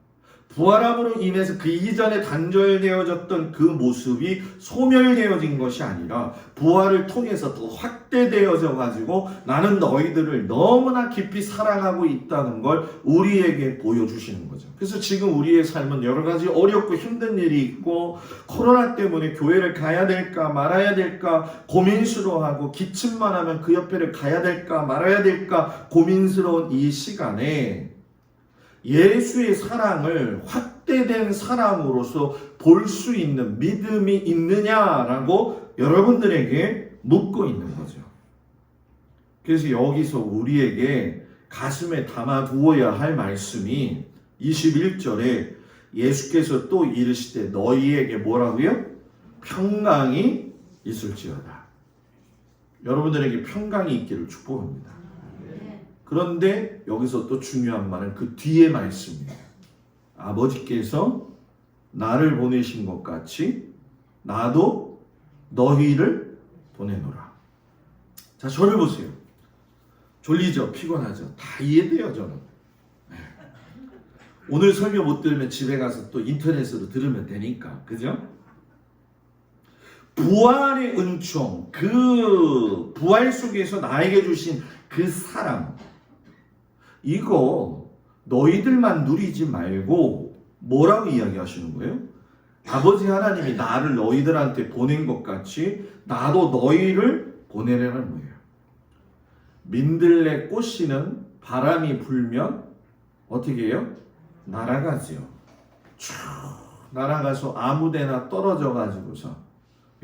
부활함으로 인해서 그 이전에 단절되어졌던 그 모습이 소멸되어진 것이 아니라 부활을 통해서 더 확대되어져 가지고 나는 너희들을 너무나 깊이 사랑하고 있다는 걸 우리에게 보여주시는 거죠. 그래서 지금 우리의 삶은 여러 가지 어렵고 힘든 일이 있고 코로나 때문에 교회를 가야 될까 말아야 될까 고민스러워하고 기침만 하면 그 옆에를 가야 될까 말아야 될까 고민스러운 이 시간에 예수의 사랑을 확대된 사랑으로서 볼 수 있는 믿음이 있느냐라고 여러분들에게 묻고 있는 거죠. 그래서 여기서 우리에게 가슴에 담아두어야 할 말씀이 21절에 예수께서 또 이르시되 너희에게 뭐라고요? 평강이 있을지어다. 여러분들에게 평강이 있기를 축복합니다. 그런데 여기서 또 중요한 말은 그 뒤에 말씀이에요. 아버지께서 나를 보내신 것 같이 나도 너희를 보내노라. 자, 저를 보세요. 졸리죠? 피곤하죠? 다 이해돼요, 저는. 오늘 설교 못 들으면 집에 가서 또 인터넷으로 들으면 되니까. 그죠? 부활의 은총, 그 부활 속에서 나에게 주신 그 사랑, 이거 너희들만 누리지 말고 뭐라고 이야기하시는 거예요? 아버지 하나님이 나를 너희들한테 보낸 것 같이 나도 너희를 보내라는 거예요. 민들레 꽃씨는 바람이 불면 어떻게 해요? 날아가지요. 쭉 날아가서 아무데나 떨어져 가지고서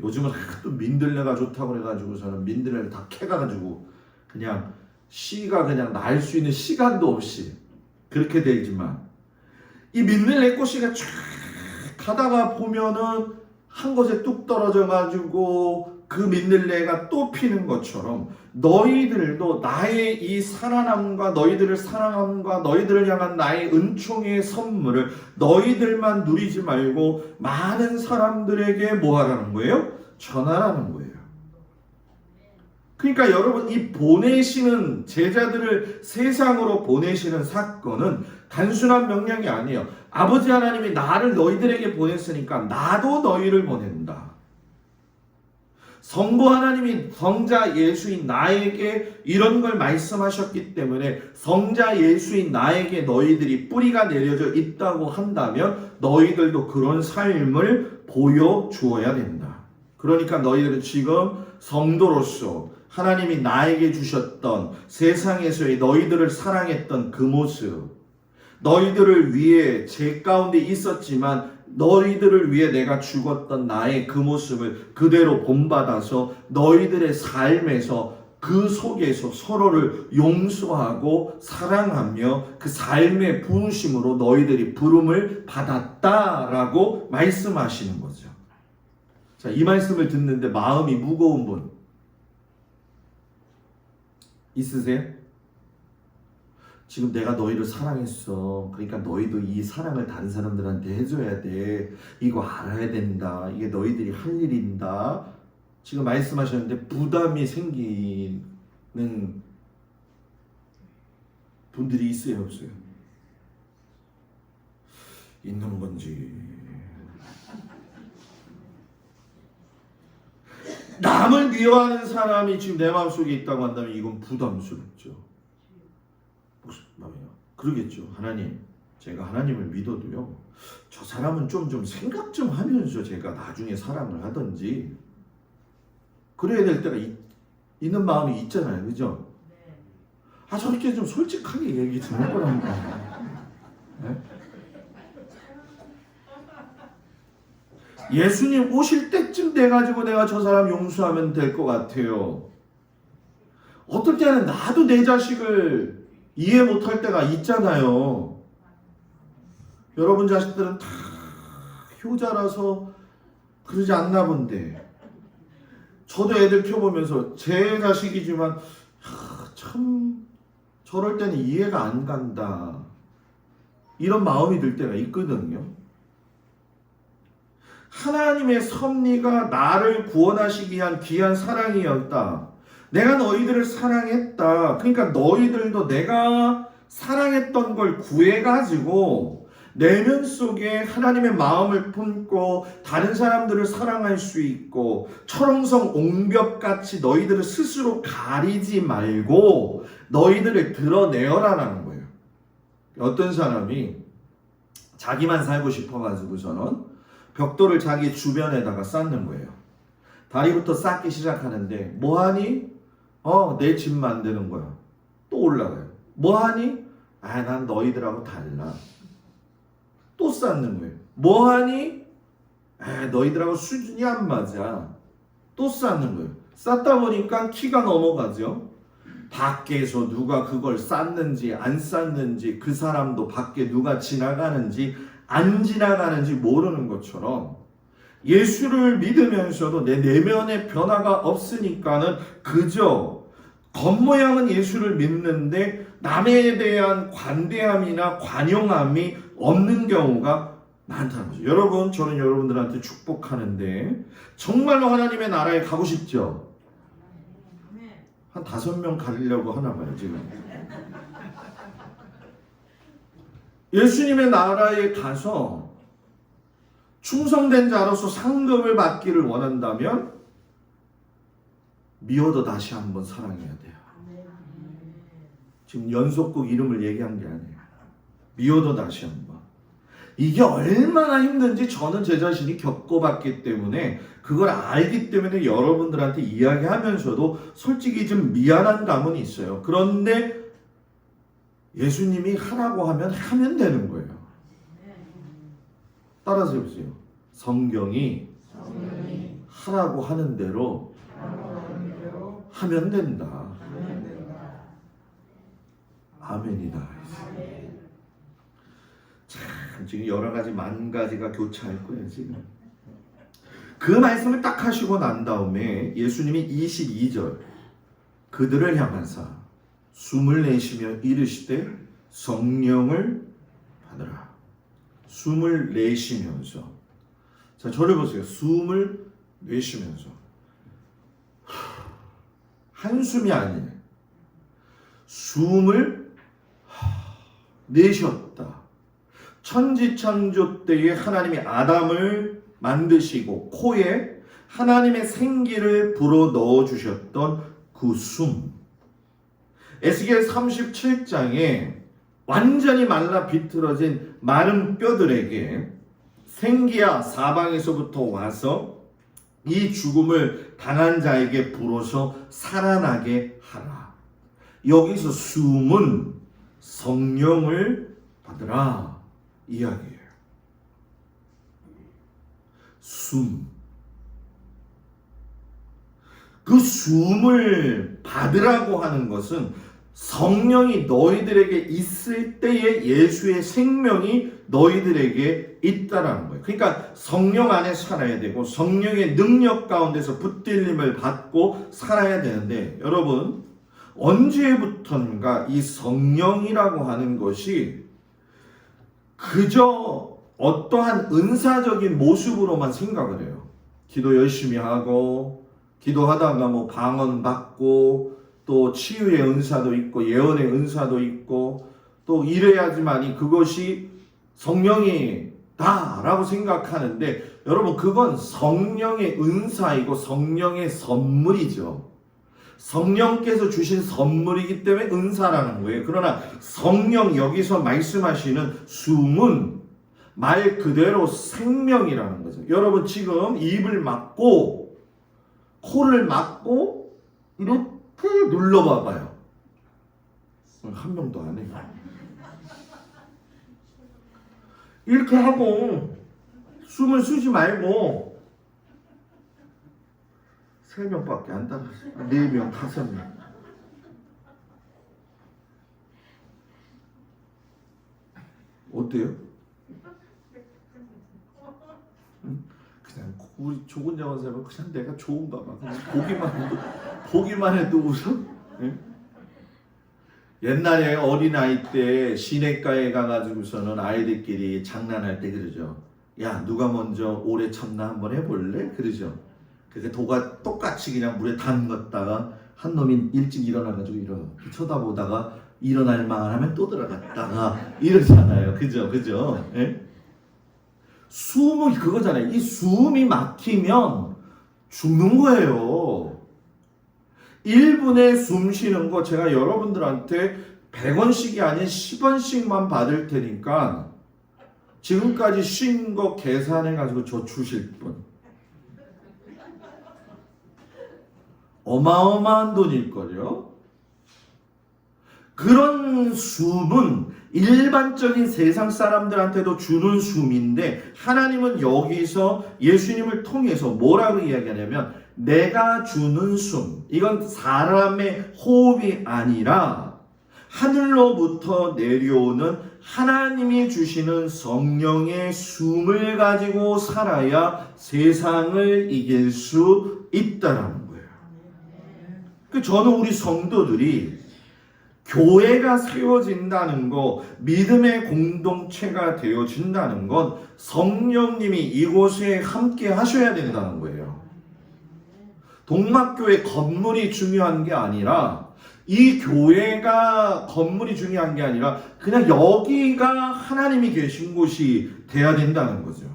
요즘은 또 민들레가 좋다고 그래가지고서는 민들레를 다 캐가지고 그냥 씨가 그냥 날 수 있는 시간도 없이 그렇게 되지만 이 민들레 꽃이가 쫙 가다가 보면은 한 곳에 뚝 떨어져 가지고 그 민들레가 또 피는 것처럼 너희들도 나의 이 살아남과 너희들을 사랑함과 너희들을 향한 나의 은총의 선물을 너희들만 누리지 말고 많은 사람들에게 뭐 하라는 거예요? 전하라는 거예요. 그러니까 여러분, 이 보내시는 제자들을 세상으로 보내시는 사건은 단순한 명령이 아니에요. 아버지 하나님이 나를 너희들에게 보냈으니까 나도 너희를 보낸다. 성부 하나님이 성자 예수인 나에게 이런 걸 말씀하셨기 때문에 성자 예수인 나에게 너희들이 뿌리가 내려져 있다고 한다면 너희들도 그런 삶을 보여주어야 된다. 그러니까 너희들은 지금 성도로서 하나님이 나에게 주셨던 세상에서의 너희들을 사랑했던 그 모습, 너희들을 위해 제 가운데 있었지만 너희들을 위해 내가 죽었던 나의 그 모습을 그대로 본받아서 너희들의 삶에서 그 속에서 서로를 용서하고 사랑하며 그 삶의 부르심으로 너희들이 부름을 받았다라고 말씀하시는 거죠. 자, 이 말씀을 듣는데 마음이 무거운 분 있으세요? 지금 내가 너희를 사랑했어. 그러니까 너희도 이 사랑을 다른 사람들한테 해줘야 돼. 이거 알아야 된다. 이게 너희들이 할 일인다. 지금 말씀하셨는데 부담이 생기는 분들이 있어요, 없어요? 있는 건지. 남을 미워하는 사람이 지금 내 마음속에 있다고 한다면 이건 부담스럽죠. 그러겠죠. 하나님, 제가 하나님을 믿어도요, 저 사람은 좀 생각 좀 하면서 제가 나중에 사랑을 하든지 그래야 될 때가 있는 마음이 있잖아요. 그죠? 아, 저렇게 좀 솔직하게 얘기 좀 해보랍니다. 네? 예수님 오실 때쯤 돼가지고 내가 저 사람 용서하면 될 것 같아요. 어떨 때는 나도 내 자식을 이해 못할 때가 있잖아요. 여러분 자식들은 다 효자라서 그러지 않나 본데 저도 애들 키워보면서 제 자식이지만 참 저럴 때는 이해가 안 간다 이런 마음이 들 때가 있거든요. 하나님의 섭리가 나를 구원하시기 위한 귀한 사랑이었다. 내가 너희들을 사랑했다. 그러니까 너희들도 내가 사랑했던 걸 구해가지고 내면 속에 하나님의 마음을 품고 다른 사람들을 사랑할 수 있고 철옹성 옹벽같이 너희들을 스스로 가리지 말고 너희들을 드러내어라라는 거예요. 어떤 사람이 자기만 살고 싶어가지고서는 벽돌을 자기 주변에다가 쌓는 거예요. 다리부터 쌓기 시작하는데 뭐하니? 내 집 만드는 거야. 또 올라가요. 뭐하니? 난 너희들하고 달라. 또 쌓는 거예요. 뭐하니? 너희들하고 수준이 안 맞아. 또 쌓는 거예요. 쌓다 보니까 키가 넘어가죠. 밖에서 누가 그걸 쌓는지 안 쌓는지 그 사람도 밖에 누가 지나가는지 안 지나가는지 모르는 것처럼 예수를 믿으면서도 내 내면의 변화가 없으니까는 그저 겉모양은 예수를 믿는데 남에 대한 관대함이나 관용함이 없는 경우가 많다는 거죠. 여러분, 저는 여러분들한테 축복하는데 정말로 하나님의 나라에 가고 싶죠? 한 5명 가려고 하나 봐요 지금. 예수님의 나라에 가서 충성된 자로서 상급을 받기를 원한다면 미워도 다시 한번 사랑해야 돼요. 지금 연속곡 이름을 얘기한 게 아니에요. 미워도 다시 한번. 이게 얼마나 힘든지 저는 제 자신이 겪어봤기 때문에 그걸 알기 때문에 여러분들한테 이야기하면서도 솔직히 좀 미안한 감은 있어요. 그런데 예수님이 하라고 하면 되는 거예요. 따라서 해보세요. 성경이 하라고 하는 대로 하면 된다. 아멘이다. 참 지금 여러 가지 만 가지가 교차할 거예요 지금. 그 말씀을 딱 하시고 난 다음에 예수님이 22절 그들을 향하사 숨을 내쉬며 이르시되 성령을 받으라. 숨을 내쉬면서. 자, 저를 보세요. 숨을 내쉬면서. 한숨이 아니에요. 숨을 내쉬었다. 천지창조 때에 하나님이 아담을 만드시고 코에 하나님의 생기를 불어 넣어주셨던 그 숨. 에스겔 37장에 완전히 말라 비틀어진 마른 뼈들에게 생기야 사방에서부터 와서 이 죽음을 당한 자에게 불어서 살아나게 하라. 여기서 숨은 성령을 받으라 이야기예요. 숨. 그 숨을 받으라고 하는 것은 성령이 너희들에게 있을 때에 예수의 생명이 너희들에게 있다라는 거예요. 그러니까 성령 안에 살아야 되고 성령의 능력 가운데서 붙들림을 받고 살아야 되는데 여러분 언제부턴가 이 성령이라고 하는 것이 그저 어떠한 은사적인 모습으로만 생각을 해요. 기도 열심히 하고 기도하다가 뭐 방언 받고 또 치유의 은사도 있고 예언의 은사도 있고 또 이래야지만이 그것이 성령이다 라고 생각하는데 여러분 그건 성령의 은사이고 성령의 선물이죠. 성령께서 주신 선물이기 때문에 은사라는 거예요. 그러나 성령 여기서 말씀하시는 숨은 말 그대로 생명이라는 거죠. 여러분 지금 입을 막고 코를 막고 이렇게 눌러봐봐요. 한 명도 안 해요. 이렇게 하고 숨을 쉬지 말고 3명밖에 안 따라서 4명, 5명. 어때요? 그냥 우리 조곤 장원사는 그냥 내가 좋은가 봐. 그냥 보기만 해도 웃어. 응? 옛날에 어린아이 때 시내가에 가가지고서는 아이들끼리 장난할 때 그러죠. 야 누가 먼저 오래 참나 한번 해볼래? 그러죠. 그래서 도가 똑같이 그냥 물에 담갔다가 한 놈이 일찍 일어나가지고 이렇게 쳐다보다가 일어날 만한 하면 또 들어갔다가 이러잖아요. 그죠? 예? 숨은 그거잖아요. 이 숨이 막히면 죽는 거예요. 1분에 숨 쉬는 거 제가 여러분들한테 100원씩이 아닌 10원씩만 받을 테니까 지금까지 쉰 거 계산해가지고 저 주실 분. 어마어마한 돈일걸요? 그런 숨은 일반적인 세상 사람들한테도 주는 숨인데 하나님은 여기서 예수님을 통해서 뭐라고 이야기하냐면 내가 주는 숨, 이건 사람의 호흡이 아니라 하늘로부터 내려오는 하나님이 주시는 성령의 숨을 가지고 살아야 세상을 이길 수 있다라는 거예요. 저는 우리 성도들이 교회가 세워진다는 거, 믿음의 공동체가 되어진다는 건 성령님이 이곳에 함께 하셔야 된다는 거예요. 동막교회 건물이 중요한 게 아니라 이 교회가 건물이 중요한 게 아니라 그냥 여기가 하나님이 계신 곳이 돼야 된다는 거죠.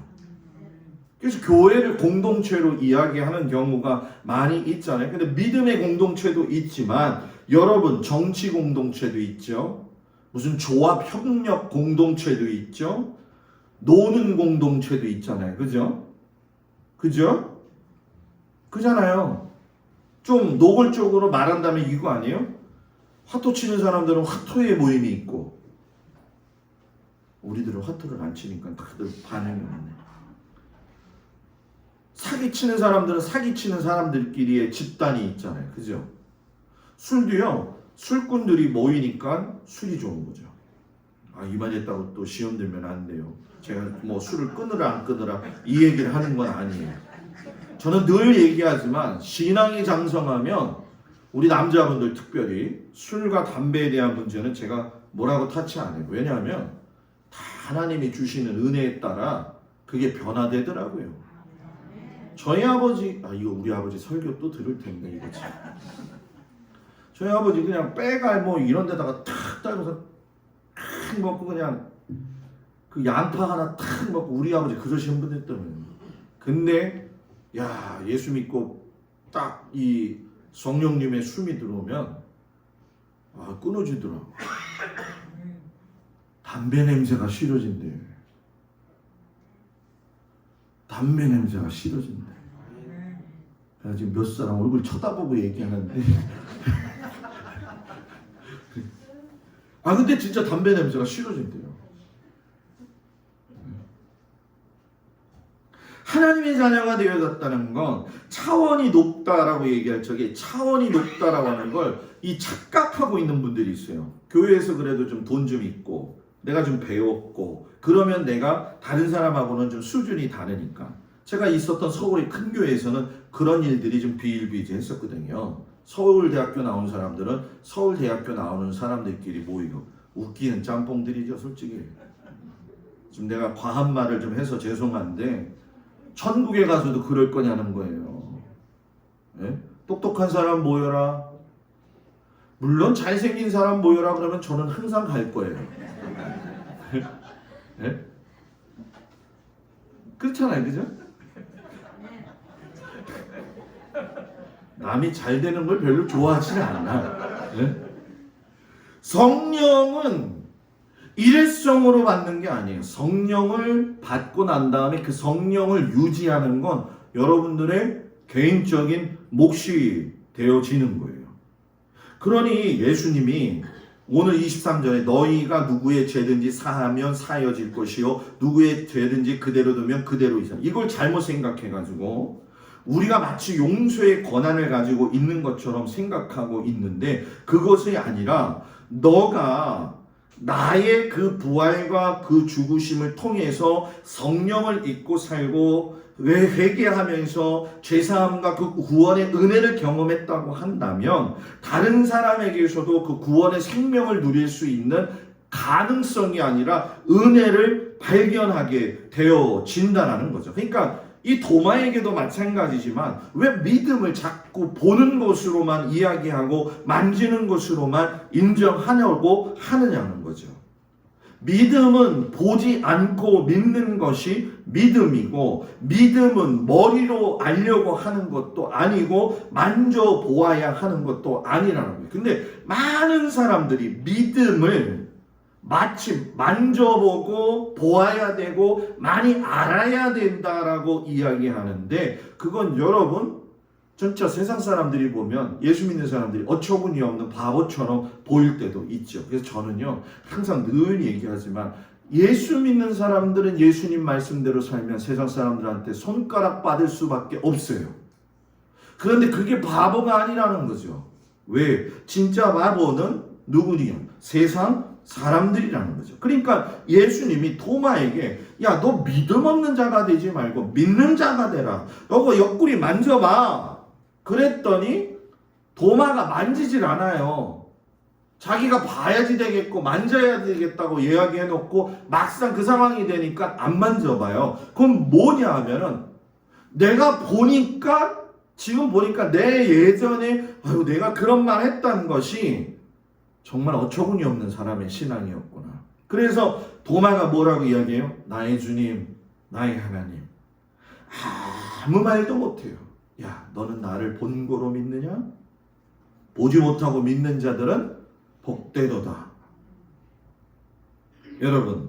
그래서 교회를 공동체로 이야기하는 경우가 많이 있잖아요. 근데 믿음의 공동체도 있지만 여러분 정치 공동체도 있죠. 무슨 조합 협력 공동체도 있죠. 노는 공동체도 있잖아요. 그죠? 그잖아요. 좀 노골적으로 말한다면 이거 아니에요? 화토 치는 사람들은 화토의 모임이 있고 우리들은 화토를 안 치니까 다들 반응이 없네. 사기치는 사람들은 사기치는 사람들끼리의 집단이 있잖아요. 그죠? 술도요. 술꾼들이 모이니까 술이 좋은 거죠. 이만했다고 또 시험 들면 안 돼요. 제가 뭐 술을 끊으라 안 끊으라 이 얘기를 하는 건 아니에요. 저는 늘 얘기하지만 신앙이 장성하면 우리 남자분들 특별히 술과 담배에 대한 문제는 제가 뭐라고 타치 안 해요. 왜냐하면 다 하나님이 주시는 은혜에 따라 그게 변화되더라고요. 저희 아버지, 이거 우리 아버지 설교 또 들을 텐데 이거 참. 저희 아버지 그냥 빼갈 뭐 이런 데다가 탁 따고서 탁 먹고 그냥 그 양파 하나 탁 먹고 우리 아버지 그러시는 분 있더라고요. 근데 야 예수 믿고 딱 이 성령님의 숨이 들어오면 끊어지더라고. 담배 냄새가 싫어진대. 담배 냄새가 싫어진대. 내가 지금 몇 사람 얼굴 쳐다보고 얘기하는데 근데 진짜 담배 냄새가 싫어진대요. 하나님의 자녀가 되어졌다는 건 차원이 높다라고 얘기할 적에 차원이 높다라고 하는 걸 이 착각하고 있는 분들이 있어요. 교회에서 그래도 좀 돈 좀 있고 내가 좀 배웠고 그러면 내가 다른 사람하고는 좀 수준이 다르니까. 제가 있었던 서울의 큰 교회에서는 그런 일들이 좀 비일비재했었거든요. 서울대학교 나온 사람들은 서울대학교 나오는 사람들끼리 모이고 웃기는 짬뽕들이죠. 솔직히 지금 내가 과한 말을 좀 해서 죄송한데 천국에 가서도 그럴 거냐는 거예요. 예? 똑똑한 사람 모여라. 물론 잘생긴 사람 모여라 그러면 저는 항상 갈 거예요. 예? 그렇잖아요. 그죠? 남이 잘 되는 걸 별로 좋아하지는 않아. 예? 성령은 일회성으로 받는 게 아니에요. 성령을 받고 난 다음에 그 성령을 유지하는 건 여러분들의 개인적인 몫이 되어지는 거예요. 그러니 예수님이 오늘 23절에 너희가 누구의 죄든지 사하면 사여질 것이요 누구의 죄든지 그대로 두면 그대로 있어. 이걸 잘못 생각해가지고 우리가 마치 용서의 권한을 가지고 있는 것처럼 생각하고 있는데 그것이 아니라 너가 나의 그 부활과 그 죽으심을 통해서 성령을 잊고 살고 회개하면서 죄사함과 그 구원의 은혜를 경험했다고 한다면 다른 사람에게서도 그 구원의 생명을 누릴 수 있는 가능성이 아니라 은혜를 발견하게 되어진다라는 거죠. 그러니까 이 도마에게도 마찬가지지만 왜 믿음을 자꾸 보는 것으로만 이야기하고 만지는 것으로만 인정하려고 하느냐는 거죠. 믿음은 보지 않고 믿는 것이 믿음이고, 믿음은 머리로 알려고 하는 것도 아니고 만져보아야 하는 것도 아니라는 거예요. 근데 많은 사람들이 믿음을 마치 만져보고 보아야 되고 많이 알아야 된다라고 이야기하는데, 그건 여러분 진짜 세상 사람들이 보면 예수 믿는 사람들이 어처구니 없는 바보처럼 보일 때도 있죠. 그래서 저는요 항상 늘 얘기하지만, 예수 믿는 사람들은 예수님 말씀대로 살면 세상 사람들한테 손가락 받을 수밖에 없어요. 그런데 그게 바보가 아니라는 거죠. 왜? 진짜 바보는 누구냐? 세상 사람들이라는 거죠. 그러니까 예수님이 도마에게 야, 너 믿음 없는 자가 되지 말고 믿는 자가 되라. 너가 옆구리 만져봐. 그랬더니 도마가 만지질 않아요. 자기가 봐야지 되겠고 만져야 되겠다고 이야기해놓고 막상 그 상황이 되니까 안 만져봐요. 그럼 뭐냐 하면은, 내가 보니까 지금 보니까 내 예전에 내가 그런 말 했다는 것이 정말 어처구니 없는 사람의 신앙이었구나. 그래서 도마가 뭐라고 이야기해요? 나의 주님, 나의 하나님. 아무 말도 못해요. 야, 너는 나를 본고로 믿느냐? 보지 못하고 믿는 자들은 복되도다. 여러분,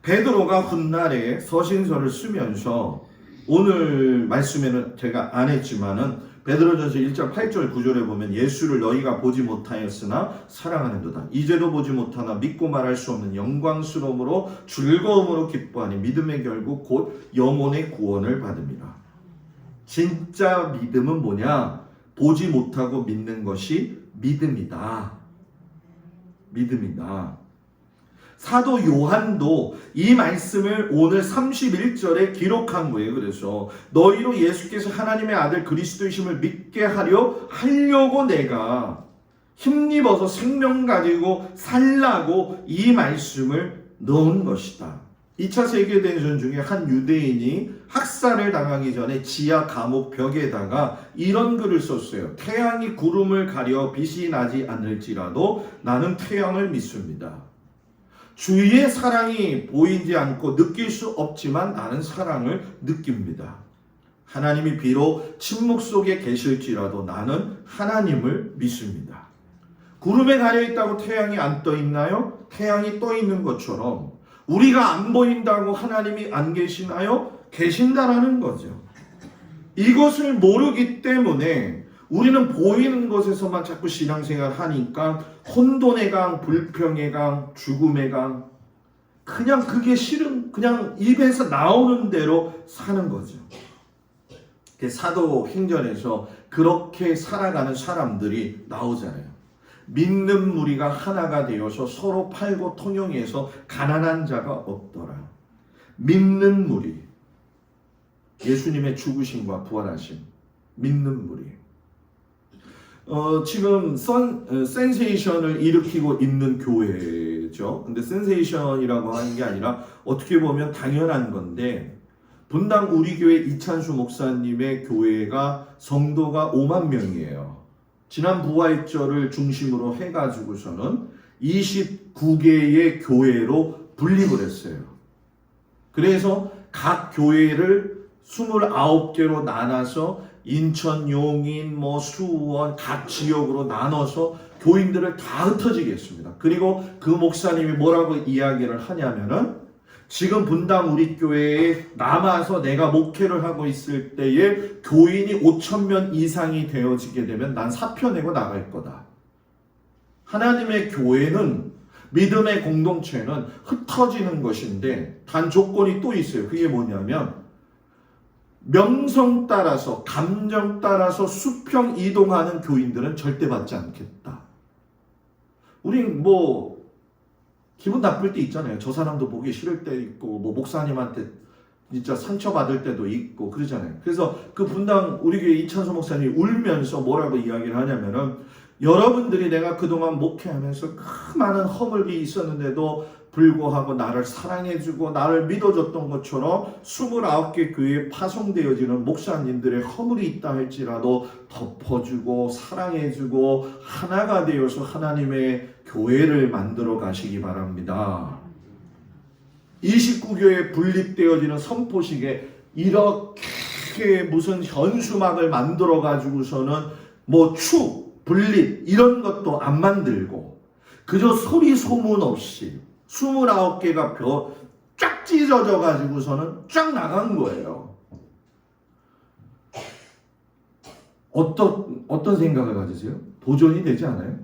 베드로가 훗날에 서신서를 쓰면서, 오늘 말씀에는 제가 안 했지만은 베드로전서 1장 8절 9절에 보면 예수를 너희가 보지 못하였으나 사랑하는도다. 이제도 보지 못하나 믿고 말할 수 없는 영광스러움으로 즐거움으로 기뻐하니 믿음의 결국 곧 영혼의 구원을 받음이라. 진짜 믿음은 뭐냐? 보지 못하고 믿는 것이 믿음이다. 믿음이다. 사도 요한도 이 말씀을 오늘 31절에 기록한 거예요. 그래서 너희로 예수께서 하나님의 아들 그리스도이심을 믿게 하려고 내가 힘입어서 생명 가지고 살라고 이 말씀을 넣은 것이다. 2차 세계대전 중에 한 유대인이 학살을 당하기 전에 지하 감옥 벽에다가 이런 글을 썼어요. 태양이 구름을 가려 빛이 나지 않을지라도 나는 태양을 믿습니다. 주의 사랑이 보이지 않고 느낄 수 없지만 나는 사랑을 느낍니다. 하나님이 비록 침묵 속에 계실지라도 나는 하나님을 믿습니다. 구름에 가려 있다고 태양이 안 떠 있나요? 태양이 떠 있는 것처럼 우리가 안 보인다고 하나님이 안 계시나요? 계신다라는 거죠. 이것을 모르기 때문에 우리는 보이는 것에서만 자꾸 신앙생활 하니까 혼돈의 강, 불평의 강, 죽음의 강, 그냥 그게 싫은, 그냥 입에서 나오는 대로 사는 거죠. 사도행전에서 그렇게 살아가는 사람들이 나오잖아요. 믿는 무리가 하나가 되어서 서로 팔고 통용해서 가난한 자가 없더라. 믿는 무리, 예수님의 죽으심과 부활하심, 믿는 무리. 지금 센세이션을 일으키고 있는 교회죠. 근데 센세이션이라고 하는 게 아니라 어떻게 보면 당연한 건데, 분당 우리 교회 이찬수 목사님의 교회가 성도가 5만 명이에요. 지난 부활절을 중심으로 해가지고서는 29개의 교회로 분립을 했어요. 그래서 각 교회를 29개로 나눠서 인천, 용인, 수원 각 지역으로 나눠서 교인들을 다 흩어지게 했습니다. 그리고 그 목사님이 뭐라고 이야기를 하냐면은, 지금 분당 우리 교회에 남아서 내가 목회를 하고 있을 때에 교인이 5,000명 이상이 되어지게 되면 난 사표 내고 나갈 거다. 하나님의 교회는, 믿음의 공동체는 흩어지는 것인데 단 조건이 또 있어요. 그게 뭐냐면, 명성 따라서, 감정 따라서 수평 이동하는 교인들은 절대 받지 않겠다. 우린 기분 나쁠 때 있잖아요. 저 사람도 보기 싫을 때 있고, 목사님한테 진짜 상처받을 때도 있고 그러잖아요. 그래서 그 분당 우리 교회 이찬수 목사님이 울면서 뭐라고 이야기를 하냐면은, 여러분들이 내가 그동안 목회하면서 그 많은 허물이 있었는데도 불구하고 나를 사랑해주고 나를 믿어줬던 것처럼 29개 교회에 파송되어지는 목사님들의 허물이 있다 할지라도 덮어주고 사랑해주고 하나가 되어서 하나님의 교회를 만들어 가시기 바랍니다. 29교회 분립되어지는 선포식에 이렇게 무슨 현수막을 만들어 가지고서는 뭐 축, 분립 이런 것도 안 만들고 그저 소리 소문 없이 29개가 쫙 찢어져 가지고서는 쫙 나간 거예요. 어떤 생각을 가지세요? 도전이 되지 않아요?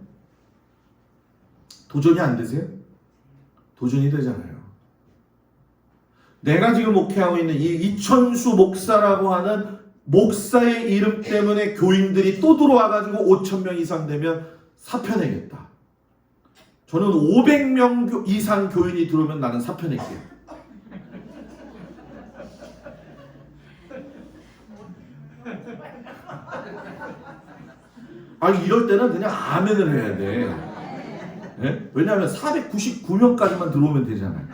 도전이 안 되세요? 도전이 되잖아요. 내가 지금 목회하고 있는 이 이천수 목사라고 하는 목사의 이름 때문에 교인들이 또 들어와가지고 5,000명 이상 되면 사표 내겠다. 저는 500명 이상 교인이 들어오면 나는 사표 낼게요. 이럴 때는 그냥 아멘을 해야 돼. 네? 왜냐하면 499명까지만 들어오면 되잖아요.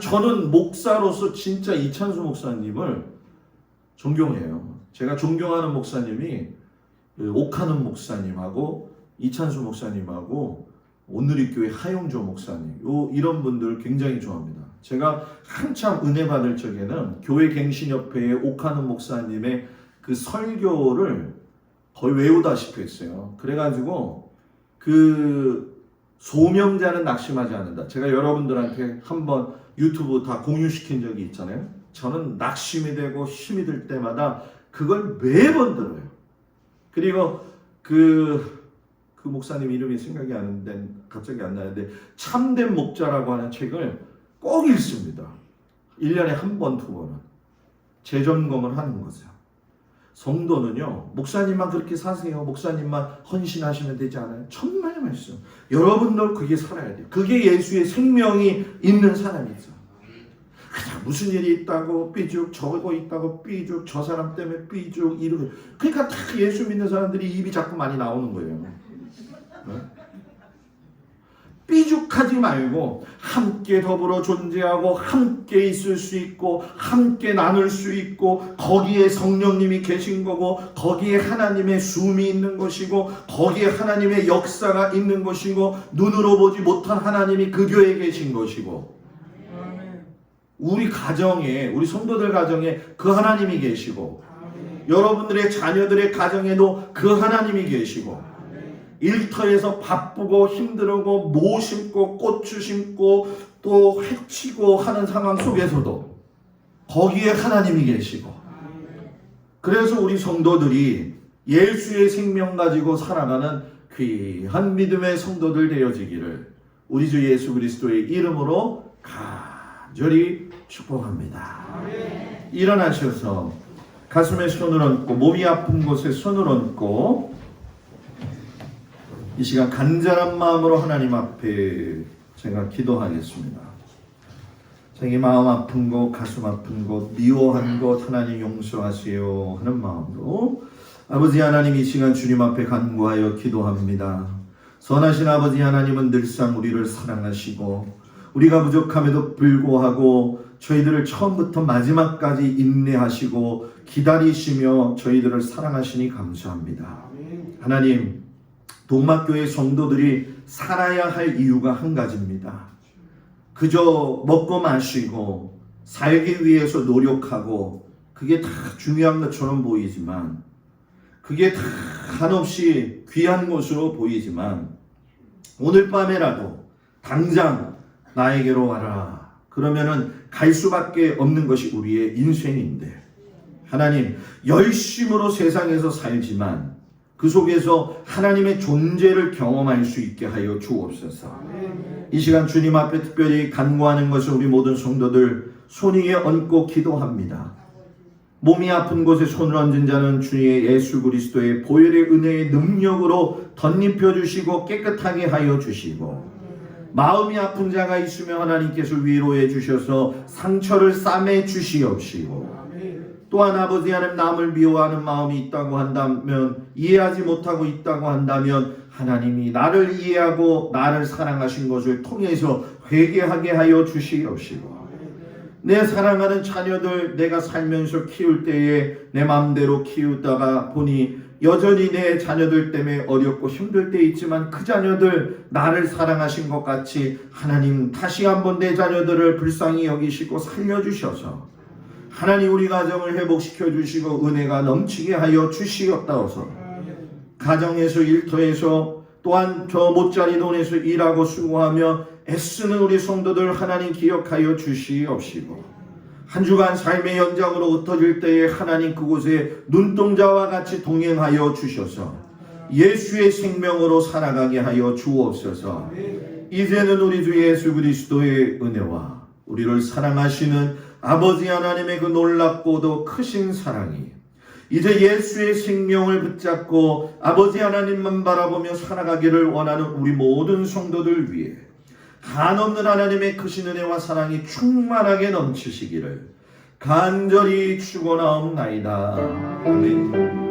저는 목사로서 진짜 이찬수 목사님을 존경해요. 제가 존경하는 목사님이 옥하는 목사님하고 이찬수 목사님하고 온누리교회 하용조 목사님 이런 분들 굉장히 좋아합니다. 제가 한참 은혜 받을 적에는 교회 갱신협회의 옥하는 목사님의 그 설교를 거의 외우다시피 했어요. 그래가지고 소명자는 낙심하지 않는다. 제가 여러분들한테 한번 유튜브 다 공유시킨 적이 있잖아요. 저는 낙심이 되고 힘이 들 때마다 그걸 매번 들어요. 그리고 그 목사님 이름이 생각이 안 나는데 갑자기 안 나는데 참된 목자라고 하는 책을 꼭 읽습니다. 1년에 한 번, 2번은 재점검을 하는 거죠. 성도는요, 목사님만 그렇게 사세요. 목사님만 헌신하시면 되지 않아요? 정말 말씀. 여러분들 그게 살아야 돼요. 그게 예수의 생명이 있는 사람이죠. 그냥 무슨 일이 있다고 삐죽, 저거 있다고 삐죽, 저 사람 때문에 삐죽 이러고. 그러니까 다 예수 믿는 사람들이 입이 자꾸 많이 나오는 거예요. 네? 삐죽하지 말고 함께 더불어 존재하고 함께 있을 수 있고 함께 나눌 수 있고 거기에 성령님이 계신 거고 거기에 하나님의 숨이 있는 것이고 거기에 하나님의 역사가 있는 것이고 눈으로 보지 못한 하나님이 그 교회에 계신 것이고 우리 가정에 우리 성도들 가정에 그 하나님이 계시고 여러분들의 자녀들의 가정에도 그 하나님이 계시고 일터에서 바쁘고 힘들고 모 심고 고추 심고 또 해치고 하는 상황 속에서도 거기에 하나님이 계시고 그래서 우리 성도들이 예수의 생명 가지고 살아가는 귀한 믿음의 성도들 되어지기를 우리 주 예수 그리스도의 이름으로 간절히 축복합니다. 일어나셔서 가슴에 손을 얹고 몸이 아픈 곳에 손을 얹고 이 시간 간절한 마음으로 하나님 앞에 제가 기도하겠습니다. 자기 마음 아픈 곳, 가슴 아픈 곳, 미워한 곳 하나님 용서하세요 하는 마음으로 아버지 하나님 이 시간 주님 앞에 간구하여 기도합니다. 선하신 아버지 하나님은 늘상 우리를 사랑하시고 우리가 부족함에도 불구하고 저희들을 처음부터 마지막까지 인내하시고 기다리시며 저희들을 사랑하시니 감사합니다. 하나님 동막교회 성도들이 살아야 할 이유가 한 가지입니다. 그저 먹고 마시고 살기 위해서 노력하고 그게 다 중요한 것처럼 보이지만 그게 다 한없이 귀한 것으로 보이지만 오늘 밤에라도 당장 나에게로 와라. 그러면은 갈 수밖에 없는 것이 우리의 인생인데 하나님 열심으로 세상에서 살지만 그 속에서 하나님의 존재를 경험할 수 있게 하여 주옵소서. 이 시간 주님 앞에 특별히 간구하는 것을 우리 모든 성도들 손 위에 얹고 기도합니다. 몸이 아픈 곳에 손을 얹은 자는 주의 예수 그리스도의 보혈의 은혜의 능력으로 덧입혀 주시고 깨끗하게 하여 주시고 마음이 아픈 자가 있으면 하나님께서 위로해 주셔서 상처를 싸매 주시옵시고 또한 아버지 하나님 남을 미워하는 마음이 있다고 한다면, 이해하지 못하고 있다고 한다면 하나님이 나를 이해하고 나를 사랑하신 것을 통해서 회개하게 하여 주시옵시고, 내 사랑하는 자녀들 내가 살면서 키울 때에 내 마음대로 키우다가 보니 여전히 내 자녀들 때문에 어렵고 힘들 때 있지만 그 자녀들 나를 사랑하신 것 같이 하나님 다시 한번 내 자녀들을 불쌍히 여기시고 살려주셔서 하나님 우리 가정을 회복시켜 주시고 은혜가 넘치게 하여 주시옵소서. 가정에서 일터에서 또한 저 못자리 돈에서 일하고 수고하며 애쓰는 우리 성도들 하나님 기억하여 주시옵시고, 한 주간 삶의 연장으로 흩어질 때에 하나님 그곳에 눈동자와 같이 동행하여 주셔서 예수의 생명으로 살아가게 하여 주옵소서. 이제는 우리 주 예수 그리스도의 은혜와 우리를 사랑하시는 아버지 하나님의 그 놀랍고도 크신 사랑이 이제 예수의 생명을 붙잡고 아버지 하나님만 바라보며 살아가기를 원하는 우리 모든 성도들 위해 한없는 하나님의 크신 은혜와 사랑이 충만하게 넘치시기를 간절히 축원하옵나이다. 아멘.